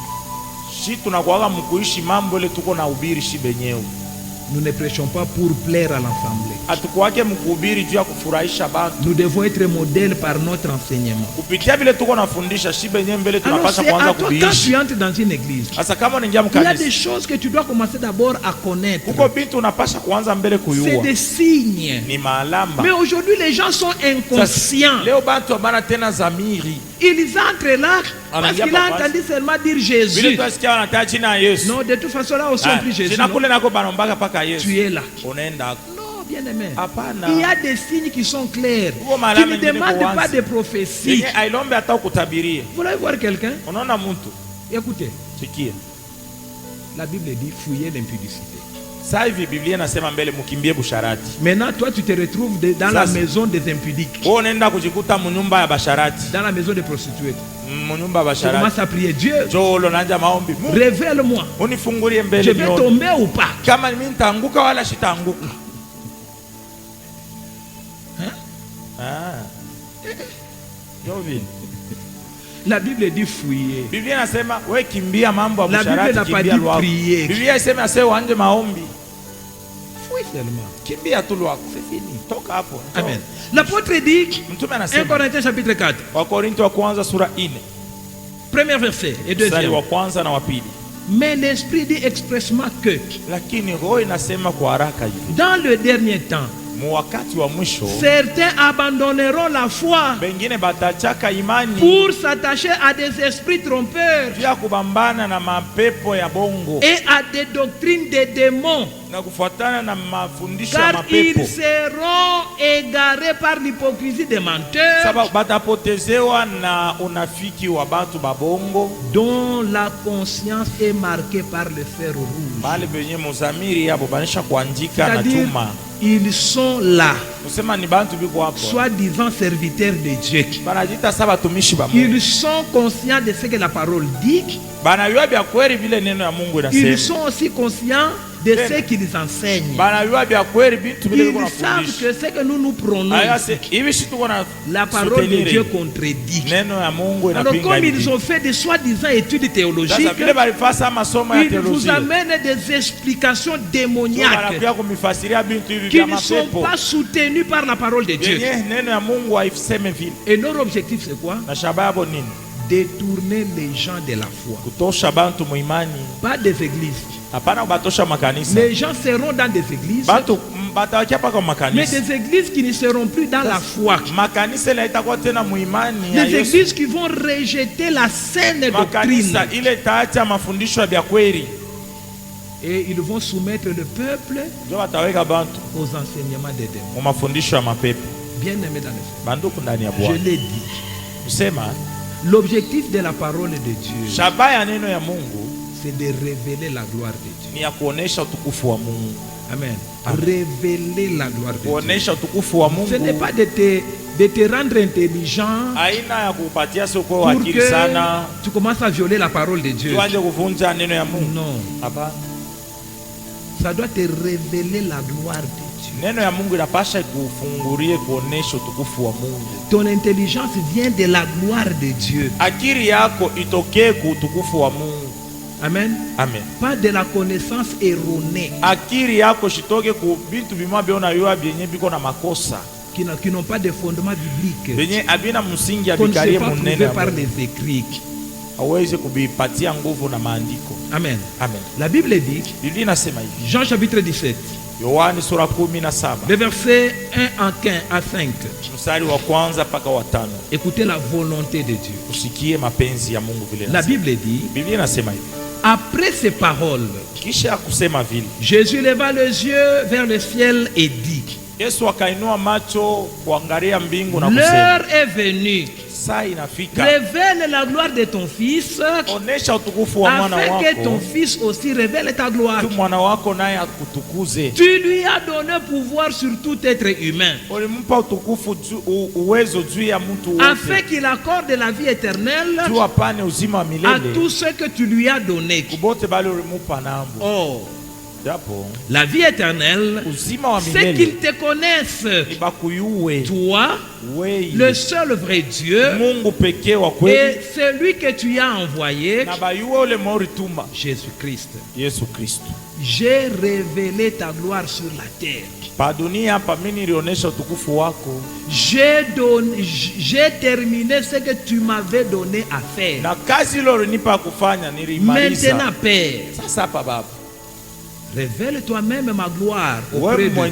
Nous ne prêchons pas pour plaire à l'assemblée. Hatukuwake mkuhubiri juu ya kufurahisha bantu. Nous devons être modèles par notre enseignement. Kupitia vile tuko nafundisha shibe yenyewe mbele tunapaswa kuanza kuishi. Quand tu entres dans une église, sasa kama unaingia il y mkanisa, a des choses que tu dois commencer d'abord à connaître. Kuko bintu unapaswa kuanza mbele kuyua. C'est des signes. Ni maalama. Mais aujourd'hui les gens sont inconscients. Leo bantu abana tena zamiri. Ils entrent là parce qu'il a entendu seulement dire Jésus. Non, de toute façon là aussi on prie Jésus. Tu es là. Non, bien aimé. Il y a des signes qui sont clairs, qui ne demandent pas de prophétie. Vous voulez voir quelqu'un? Écoutez. La Bible dit fouiller l'impudicité. Maintenant, toi, tu te retrouves dans la maison des impudiques. Dans la maison des prostituées. Tu commences à prier Dieu. Révèle-moi. Je vais tomber ou pas? La Bible dit fouiller. La Bible n'a pas dit prier. Fouille seulement. C'est fini. Amen. L'apôtre dit, 1 Corinthiens chapitre 4. Premier verset et deuxième. Mais l'Esprit dit expressement que dans le dernier temps, certains abandonneront la foi pour s'attacher à des esprits trompeurs et à des doctrines des démons, car ils seront égarés par l'hypocrisie des menteurs dont la conscience est marquée par le fer rouge. C'est-à-dire, ils sont là, soi-disant serviteurs de Dieu. Ils sont conscients de ce que la parole dit. Ils sont aussi conscients de ce qu'ils enseignent. Ils savent que ce que nous prenons, la parole de Dieu contredit. Alors comme ils ont fait des soi-disant études théologiques, ils vous amènent des explications démoniaques qui ne sont pas soutenues par la parole de Dieu. Et leur objectif c'est quoi? Détourner les gens de la foi. Pas des églises. Les gens seront dans des églises, mais des églises qui ne seront plus dans la foi. Des églises qui vont rejeter la saine doctrine. Et ils vont soumettre le peuple aux enseignements des démons. Bien aimé dans le Seigneur, je l'ai dit. L'objectif de la parole de Dieu, c'est de révéler la gloire de Dieu. Amen. Révéler la gloire de Dieu. Ce n'est pas de te rendre intelligent pour que tu commences à violer la parole de Dieu. Non. Ça doit te révéler la gloire de Dieu. Ton intelligence vient de la gloire de Dieu. Amen. Amen. Pas de la connaissance erronée. Qui n'ont pas de fondement biblique. Qu'on ne sait pas prouver par les écrits. Amen. Amen. La Bible dit, Jean chapitre 17, le verset 1 à 5. Écoutez la volonté de Dieu. La Bible dit, après ces paroles, Jésus leva les yeux vers le ciel et dit, l'heure est venue. Révèle la gloire de ton Fils, afin que ton Fils aussi révèle ta gloire. Tu lui as donné pouvoir sur tout être humain, afin qu'il accorde la vie éternelle à tous ceux que tu lui as donnés. Oh, la vie éternelle, c'est qu'ils te connaissent, toi, le seul vrai Dieu, et celui que tu as envoyé, Jésus-Christ. j'ai révélé ta gloire sur la terre. J'ai terminé ce que tu m'avais donné à faire. Maintenant, Père, révèle toi-même ma gloire auprès de toi,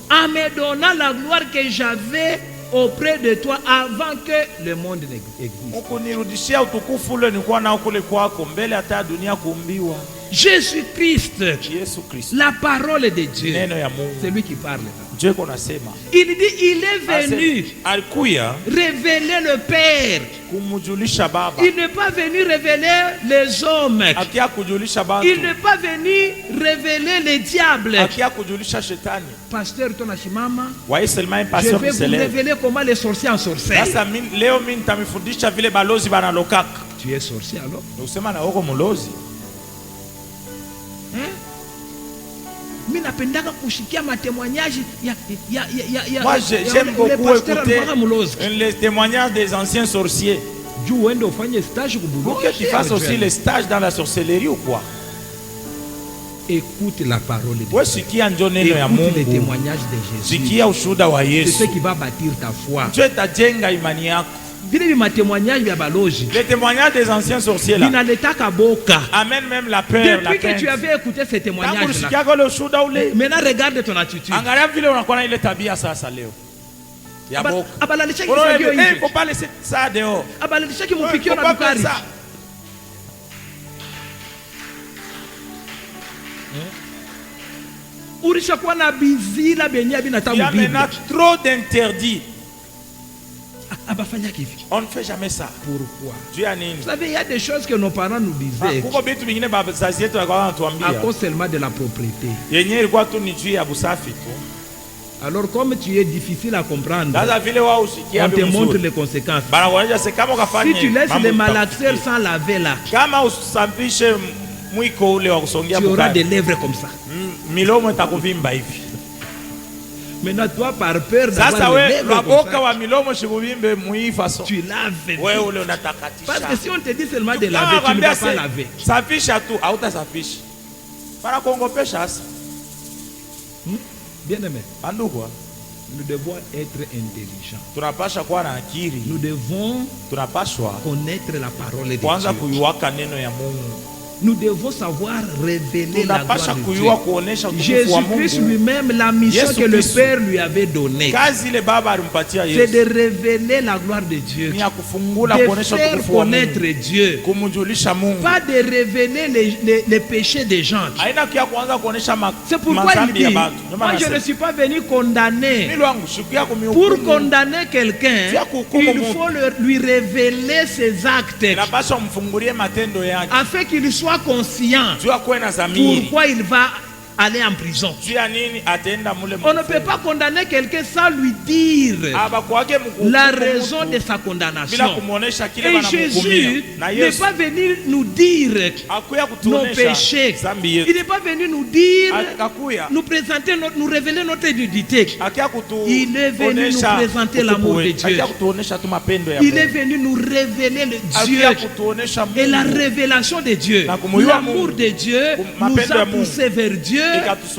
en me donnant la gloire que j'avais auprès de toi avant que le monde n'existe. Jésus-Christ, la parole de Dieu, c'est lui qui parle. Il dit, il est venu révéler le Père. Il n'est pas venu révéler les hommes. Il n'est pas venu révéler les diables. Pasteur Tonashimama, je vais vous révéler comment les sorciers en sorcellent. Tu es sorcier alors? Moi j'aime beaucoup écouter les témoignages des anciens sorciers. Pour que tu fasses aussi les stages dans la sorcellerie ou quoi? Écoute la parole de Dieu. Écoute les témoignages de Jésus. C'est ce qui va bâtir ta foi. Les témoignages des anciens sorciers là amènent même la peur, la crainte. Depuis que tu avais écouté ces témoignages là, maintenant regarde ton attitude. Il ne faut pas laisser ça dehors. Il ne faut pas faire ça. Il y a maintenant trop d'interdits. On ne fait jamais ça. Pourquoi? Vous savez, il y a des choses que nos parents nous disaient à cause seulement de la propriété. Alors comme tu es difficile à comprendre, on te montre les conséquences. Si tu laisses les malaxeurs sans laver là, tu auras des lèvres comme ça. Maintenant, toi, par peur d'avoir les lèvres comme ça, tu laves. Parce que si on te dit seulement de laver, tu ne vas pas laver. Bien aimé, nous devons être intelligents. Nous devons connaître la parole de Dieu. Nous devons savoir révéler la gloire de Dieu. Jésus-Christ lui-même, la mission que le Père lui avait donnée, c'est de révéler la gloire de Dieu, de faire connaître Dieu, pas de révéler les péchés des gens. C'est pourquoi il dit, moi je ne suis pas venu condamner. Pour condamner quelqu'un, il faut lui révéler ses actes, afin qu'il soit conscient pourquoi il va aller en prison. On ne peut pas condamner quelqu'un sans lui dire la raison de sa condamnation. Et Jésus n'est pas venu nous dire nos péchés. Il n'est pas venu nous dire, nous présenter, nous révéler notre nudité. Il est venu nous présenter l'amour de Dieu. Il est venu nous révéler le Dieu et la révélation de Dieu. L'amour de Dieu nous a poussés vers Dieu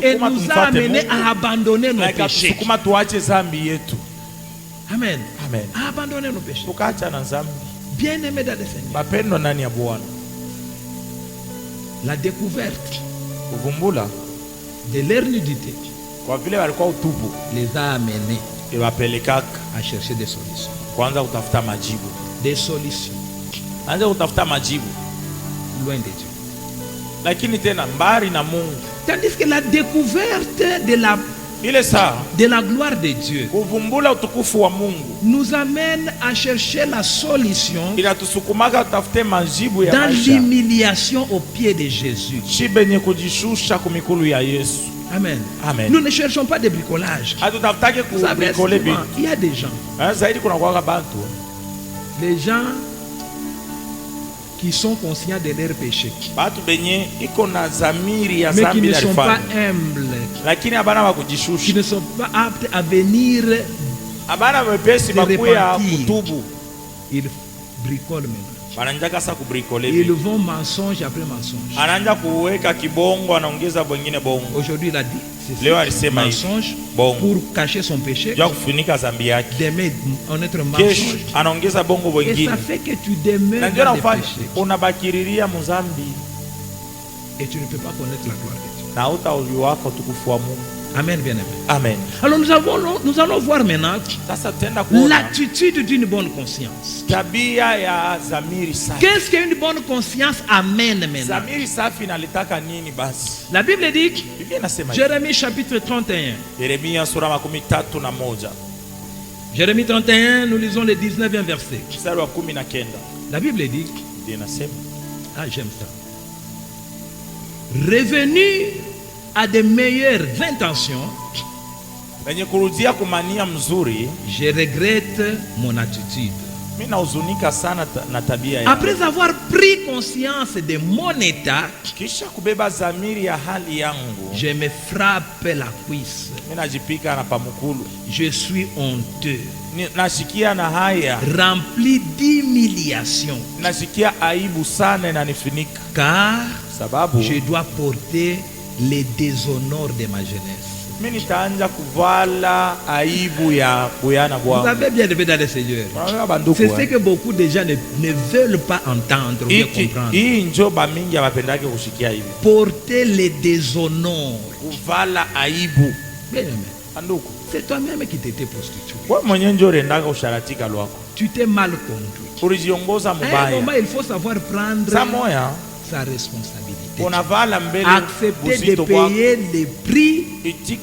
et nous a amenés à abandonner nos péchés. Amen. À abandonner nos péchés. Bien aimé dans le Seigneur. La découverte de leur nudité les a amenés à chercher des solutions. Des solutions. Loin de Dieu. Tandis que la découverte de la gloire de Dieu nous amène à chercher la solution dans l'humiliation aux pieds de Jésus. Amen. Nous ne cherchons pas de bricolage. Vous savez, il y a des gens. Les gens qui sont conscients de leurs péchés, mais qui ne sont pas humbles, qui ne sont pas aptes à venir se repentir. Ils bricolent maintenant. Ils vont mensonge après mensonge. Aujourd'hui, il a dit mensonge pour cacher son péché. Demain, on est un mensonge. Et ça fait que tu demeures dans le péché. Et tu ne peux pas connaître la gloire de Dieu. Amen, bien aimé. Amen. Alors nous allons voir maintenant l'attitude d'une bonne conscience. Qu'est-ce qu'une bonne conscience amène maintenant? La Bible dit, Jérémie chapitre 31. Jérémie 31, nous lisons le 19e verset. La Bible dit, ah j'aime ça. Revenu à de meilleures intentions, je regrette mon attitude. Après avoir pris conscience de mon état, je me frappe la cuisse. Je suis honteux, rempli d'humiliation, car je dois porter les déshonneurs de ma jeunesse. Vous avez bien aimé dans le Seigneur. C'est ce que beaucoup de gens ne veulent pas entendre ou bien comprendre. Porter les déshonneurs. Bien aimé. C'est toi-même qui t'étais prostitué. Tu t'es mal conduit. À un moment, il faut savoir prendre sa responsabilité. Accepter de payer les prix de tes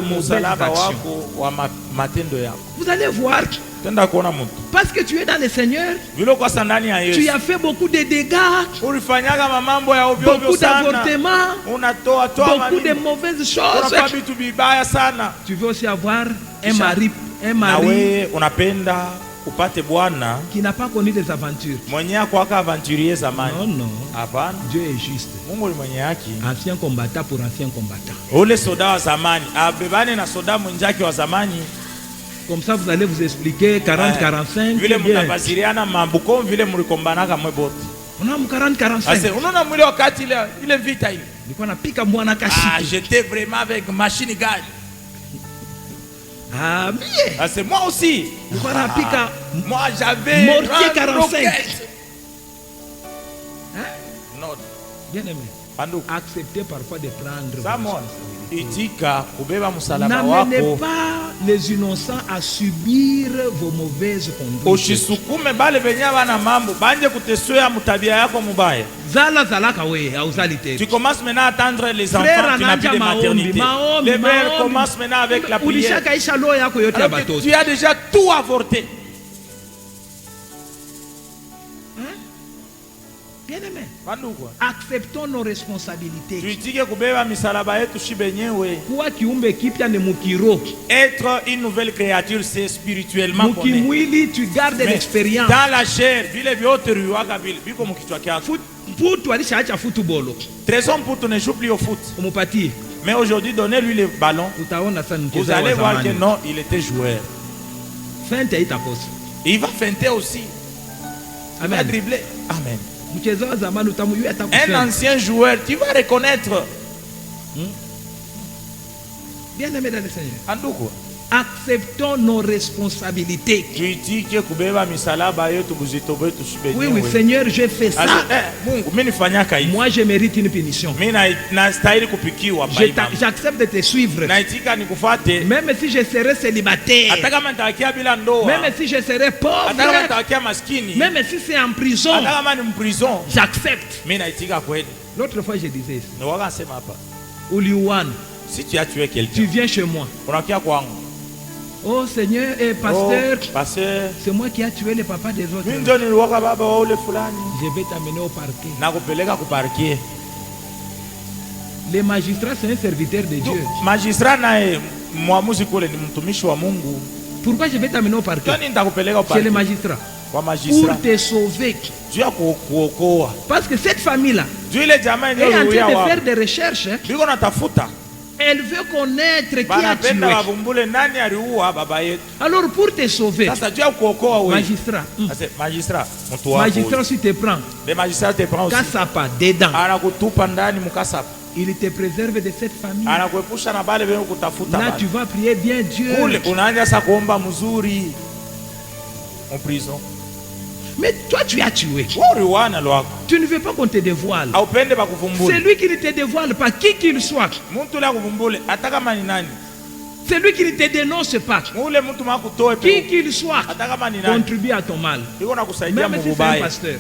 mauvaises actions. Vous allez voir, parce que tu es dans le Seigneur, tu as fait beaucoup de dégâts, beaucoup d'avortements, beaucoup de mauvaises choses. Tu veux aussi avoir un mari qui n'a pas connu des aventures. Non, non. Dieu est juste. Ancien combattant pour ancien combattant. Comme ça, vous allez vous expliquer 40-45. On a 40-45. J'étais vraiment avec machine gun. Ah, bien. C'est moi aussi. Moi j'avais mortier 45. Hein? Non. Bien aimé. Acceptez parfois de prendre. N'amenez pas les innocents à subir vos mauvaises conduites. Tu commences maintenant à attendre les enfants qui n'ont plus de maternité. Les mères commencent maintenant avec la prière. Alors que tu as déjà tout avorté. Bien aimé. Acceptons nos responsabilités. Être une nouvelle créature, c'est spirituellement connaître. Tu gardes l'expérience. Dans la chair, Trésor ne joue plus au foot. Mais aujourd'hui, donnez-lui le ballon. Vous allez voir que non, il était joueur. Il va feinter aussi. Il va dribbler. Amen. Un ancien joueur, tu vas reconnaître. Bien aimé dans le Seigneur. Acceptons nos responsabilités. Oui, oui, Seigneur, j'ai fait ça. Moi, je mérite une punition. J'accepte de te suivre. Même si je serais célibataire, même si je serais pauvre, même si c'est en prison, j'accepte. L'autre fois, je disais Ouliouane, si tu as tué quelqu'un, tu viens chez moi. Oh Seigneur et pasteur, c'est moi qui a tué le papa des autres. Je vais t'amener au parquet. Le magistrat, c'est un serviteur de Dieu. Pourquoi je vais t'amener au parquet? C'est le magistrat. Pour te sauver. Parce que cette famille-là est en train de faire des recherches. Elle veut connaître qui a tué. Alors pour te sauver, magistrat, si te prend, Kassapa dedans, il te préserve de cette famille. Là tu vas prier bien Dieu. En prison. Mais toi tu as tué. Tu ne veux pas qu'on te dévoile. C'est lui qui ne te dévoile pas, qui qu'il soit. C'est lui qui ne te dénonce pas, qui qu'il soit, contribue à ton mal. Même si c'est un pasteur.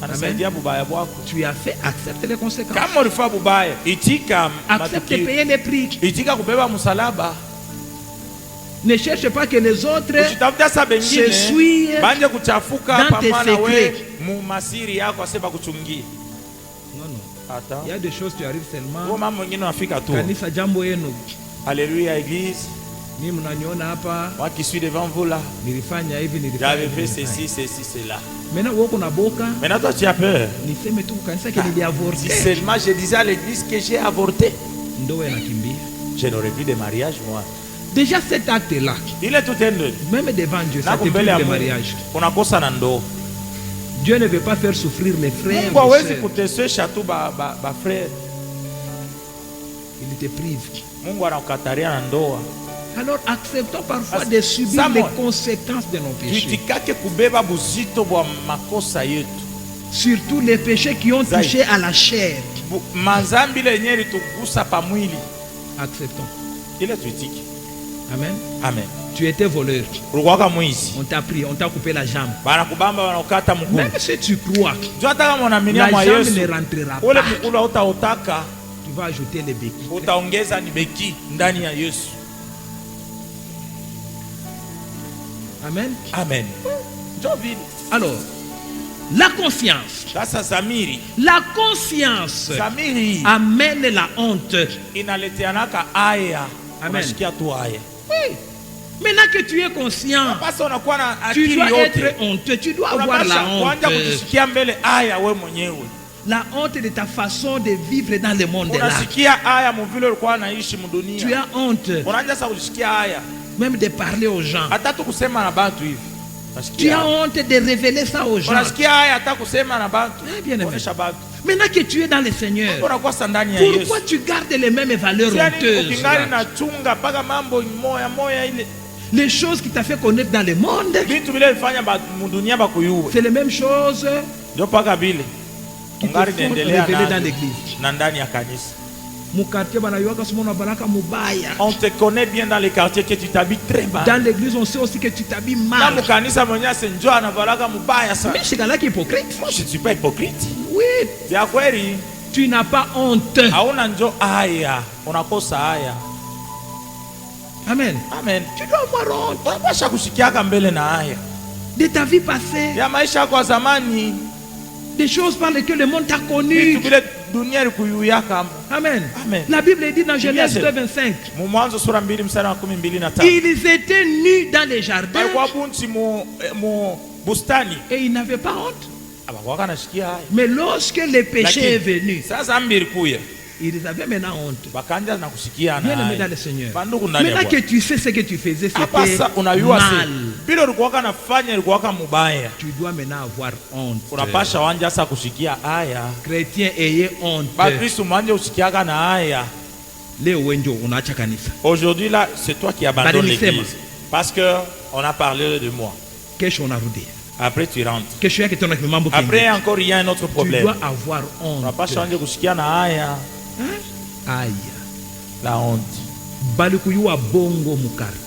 Amen. Tu as fait, accepte les conséquences. Accepte de payer les prix. Ne cherche pas que les autres se suivent dans tes secrets. Non, non. Il y a des choses qui arrivent seulement. Kanisa jambo yenu. Alléluia, église. Moi qui suis devant vous là, j'avais fait ceci, cela. Maintenant toi tu as peur. Si seulement je disais à l'église que j'ai avorté, je n'aurais plus de mariage moi. Déjà cet acte-là, même devant Dieu, c'est un acte de mariage. Dieu ne veut pas faire souffrir les frères. Il te prive. Alors acceptons parfois de subir les conséquences de nos péchés. Surtout les péchés qui ont touché à la chair. Acceptons. Amen. Amen. Tu étais voleur. On t'a pris, on t'a coupé la jambe. Même si tu crois, la jambe ne rentrera pas. Tu vas ajouter les béquilles. Amen. Amen. Alors, la conscience. La conscience amène la honte. Amen. Oui. Maintenant que tu es conscient, tu dois être honteux. Tu dois avoir la honte. La honte de ta façon de vivre dans le monde là. Tu as honte même de parler aux gens. Tu as honte de révéler ça aux gens. Bien aimé. Maintenant que tu es dans le Seigneur, pourquoi tu gardes les mêmes valeurs honteuses? Les choses qui t'ont fait connaître dans le monde, c'est les mêmes choses qui te font révéler dans l'église. On te connaît bien dans les quartiers que tu t'habilles très mal. Dans l'église, on sait aussi que tu t'habilles mal. Mais c'est là qui est hypocrite. Moi, je ne suis pas hypocrite. Oui. Tu n'as pas honte. Amen. Amen. Tu dois avoir honte de ta vie passée, des choses par lesquelles le monde t'a connu. Amen. Amen. La Bible dit dans Genèse 2:25, ils étaient nus dans les jardins et ils n'avaient pas honte. Mais lorsque le péché est venu, ils avaient maintenant honte. Bien aimé dans le Seigneur. Maintenant que tu sais ce que tu faisais, c'était mal. Tu dois maintenant avoir honte. Chrétien, ayez honte. Aujourd'hui là, c'est toi qui abandonnes l'église. Parce qu'on a parlé de moi. Après tu rentres. Après encore il y a un autre problème. Tu dois avoir honte. La honte.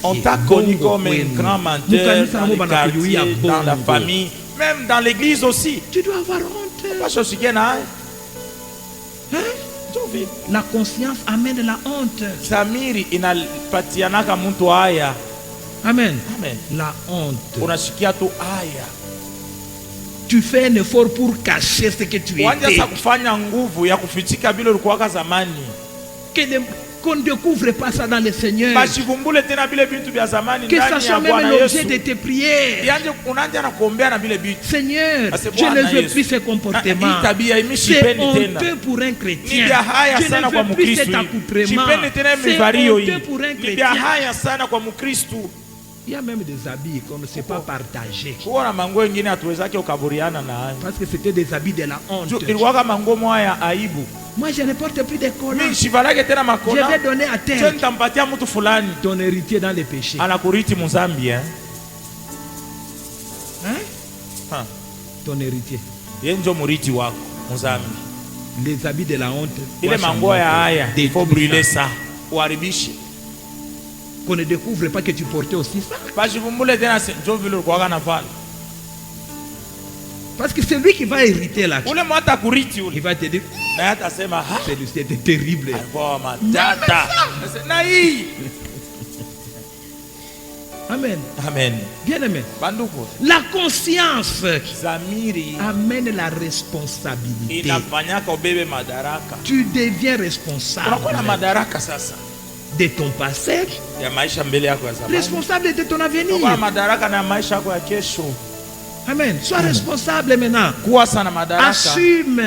On t'a connu comme un grand menteur dans les quartiers, dans la famille, même dans l'église aussi. Tu dois avoir honte. La conscience amène la honte. Amen. Amen. La honte. Tu fais un effort pour cacher ce que tu étais. qu'on ne découvre pas ça dans le Seigneur. Que ça soit même l'objet de tes prières. Seigneur, je ne veux plus ce comportement. C'est honteux pour un chrétien. Je ne veux plus cet accoutrement. C'est honteux pour un chrétien. Il y a même des habits qu'on ne sait pas partager. Parce que c'était des habits de la honte. Moi, je ne porte plus de collants. Je vais donner à terre ton héritier dans les péchés. Hein? Ton héritier. Les habits de la honte. Il faut brûler ça. Qu'on ne découvre pas que tu portais aussi ça. Parce que c'est lui qui va hériter là. Il va te dire, c'était terrible. Amen. Amen. Bien aimé. La conscience amène la responsabilité. Tu deviens responsable de ton passé, responsable de ton avenir. Amen. Sois responsable maintenant. Assume.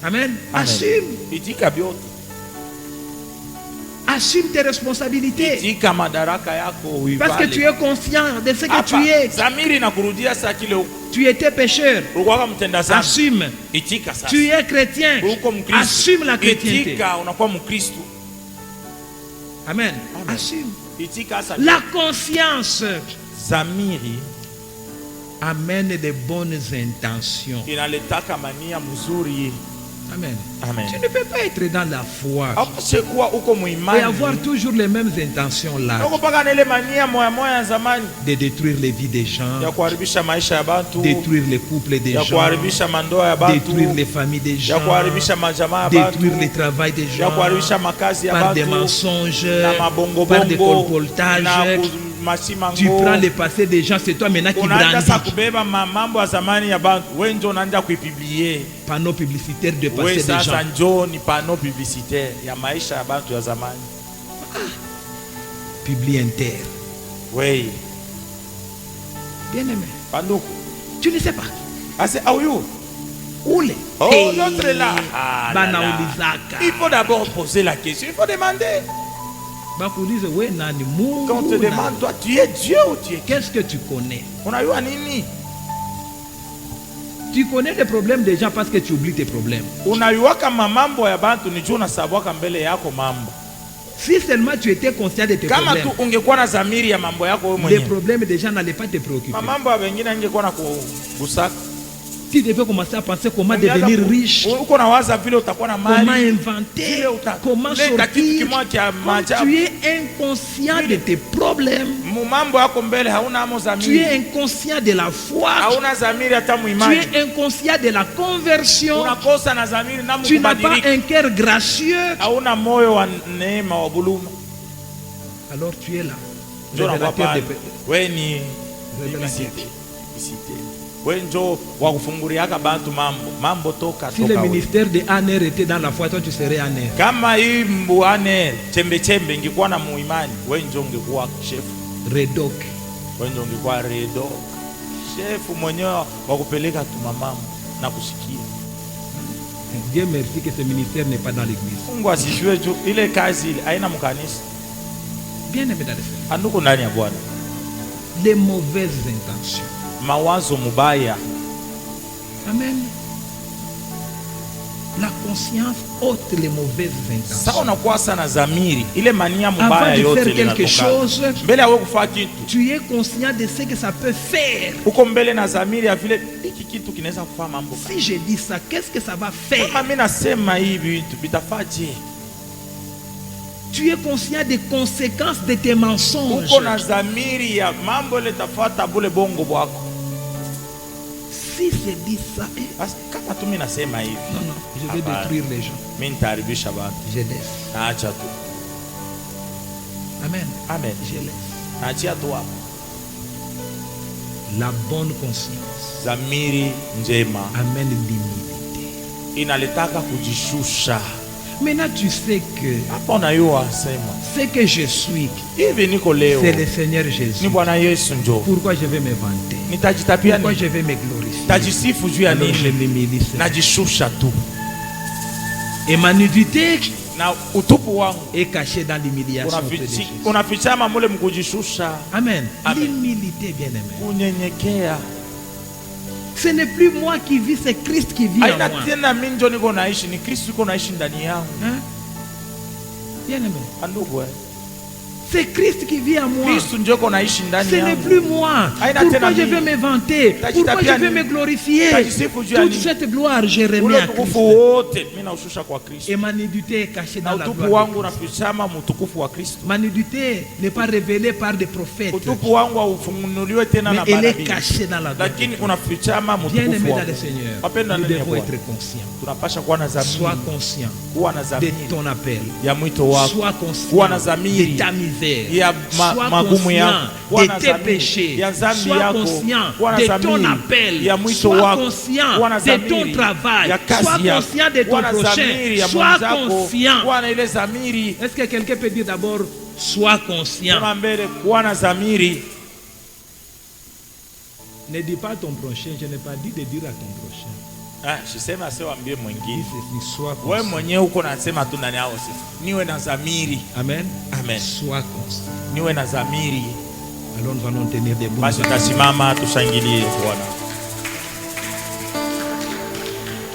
Amen. Assume. Assume tes responsabilités. Parce que tu es conscient de ce que tu es. Tu étais pécheur. Assume. Tu es chrétien. Assume la chrétienté. Amen. Assume. La conscience amène de bonnes intentions. Amen. Amen. Tu ne peux pas être dans la foi et avoir toujours les mêmes intentions là. De détruire les vies des gens, détruire les couples des gens, détruire les familles des gens, détruire le travail des gens par des mensonges, par des colportages. Tu prends le passé des gens, c'est toi maintenant qui brandis. Panneaux publicitaires de passé des gens. Publie inter. Oui. Bien aimé. Tu ne sais pas. Où les? Oh, l'autre est là. Il faut d'abord poser la question. Il faut demander. Quand on te demande, toi, tu es Dieu ou tu es qui? Qu'est-ce que tu connais? Tu connais les problèmes des gens parce que tu oublies tes problèmes. Si seulement tu étais conscient de tes problèmes, les problèmes des gens n'allaient pas te préoccuper. Tu devais commencer à penser comment devenir riche, comment inventer, comment sortir. Quand tu es inconscient de tes problèmes, tu es inconscient de la foi, tu es inconscient de la conversion, tu n'as pas un cœur gracieux. Alors tu es là. Si le ministère de Aner était dans la foi, toi tu serais Aner. Redok. Dieu merci que ce ministère n'est pas dans l'église. Bien aimé dans le Seigneur. Les mauvaises intentions. Mawazo mubaya. Amen. La conscience ôte les mauvaises intentions. Avant de faire quelque chose, tu es conscient de ce que ça peut faire. Si je dis ça, qu'est-ce que ça va faire? Tu es conscient des conséquences de tes mensonges. Si je dis ça, non, je vais détruire les gens. Je laisse. Amen. Amen. Je laisse. La bonne conscience amène l'humilité. Maintenant tu sais que ce que je suis, c'est le Seigneur Jésus. Pourquoi je vais me vanter? Pourquoi je vais me glorifier? Alors je m'humilie. Et ma nudité est cachée dans l'humiliation. Amen. L'humilité, bien-aimé. Ce n'est plus moi qui vis, c'est Christ qui vit en moi. Hein? Bien-aimé. C'est Christ qui vit en moi. Ce n'est plus moi. Pourquoi je vais me vanter? Pourquoi je vais me glorifier? Toute cette gloire, je remets à Christ. Et ma nudité est cachée dans la gloire de Christ. Ma nudité n'est pas révélée par des prophètes, mais elle est cachée dans la gloire de Christ. Bien-aimé dans le Seigneur, nous devons être conscients. Sois conscient de ton appel. Sois conscient de ta misère. Sois conscient de tes péchés. Sois conscient de ton appel. Sois conscient de ton travail. Sois conscient de ton prochain. Sois conscient. Est-ce que quelqu'un peut dire d'abord sois conscient? Ne dis pas à ton prochain. Je n'ai pas dit de dire à ton prochain. Amen. Amen. Sois conscient. Alors nous allons tenir debout.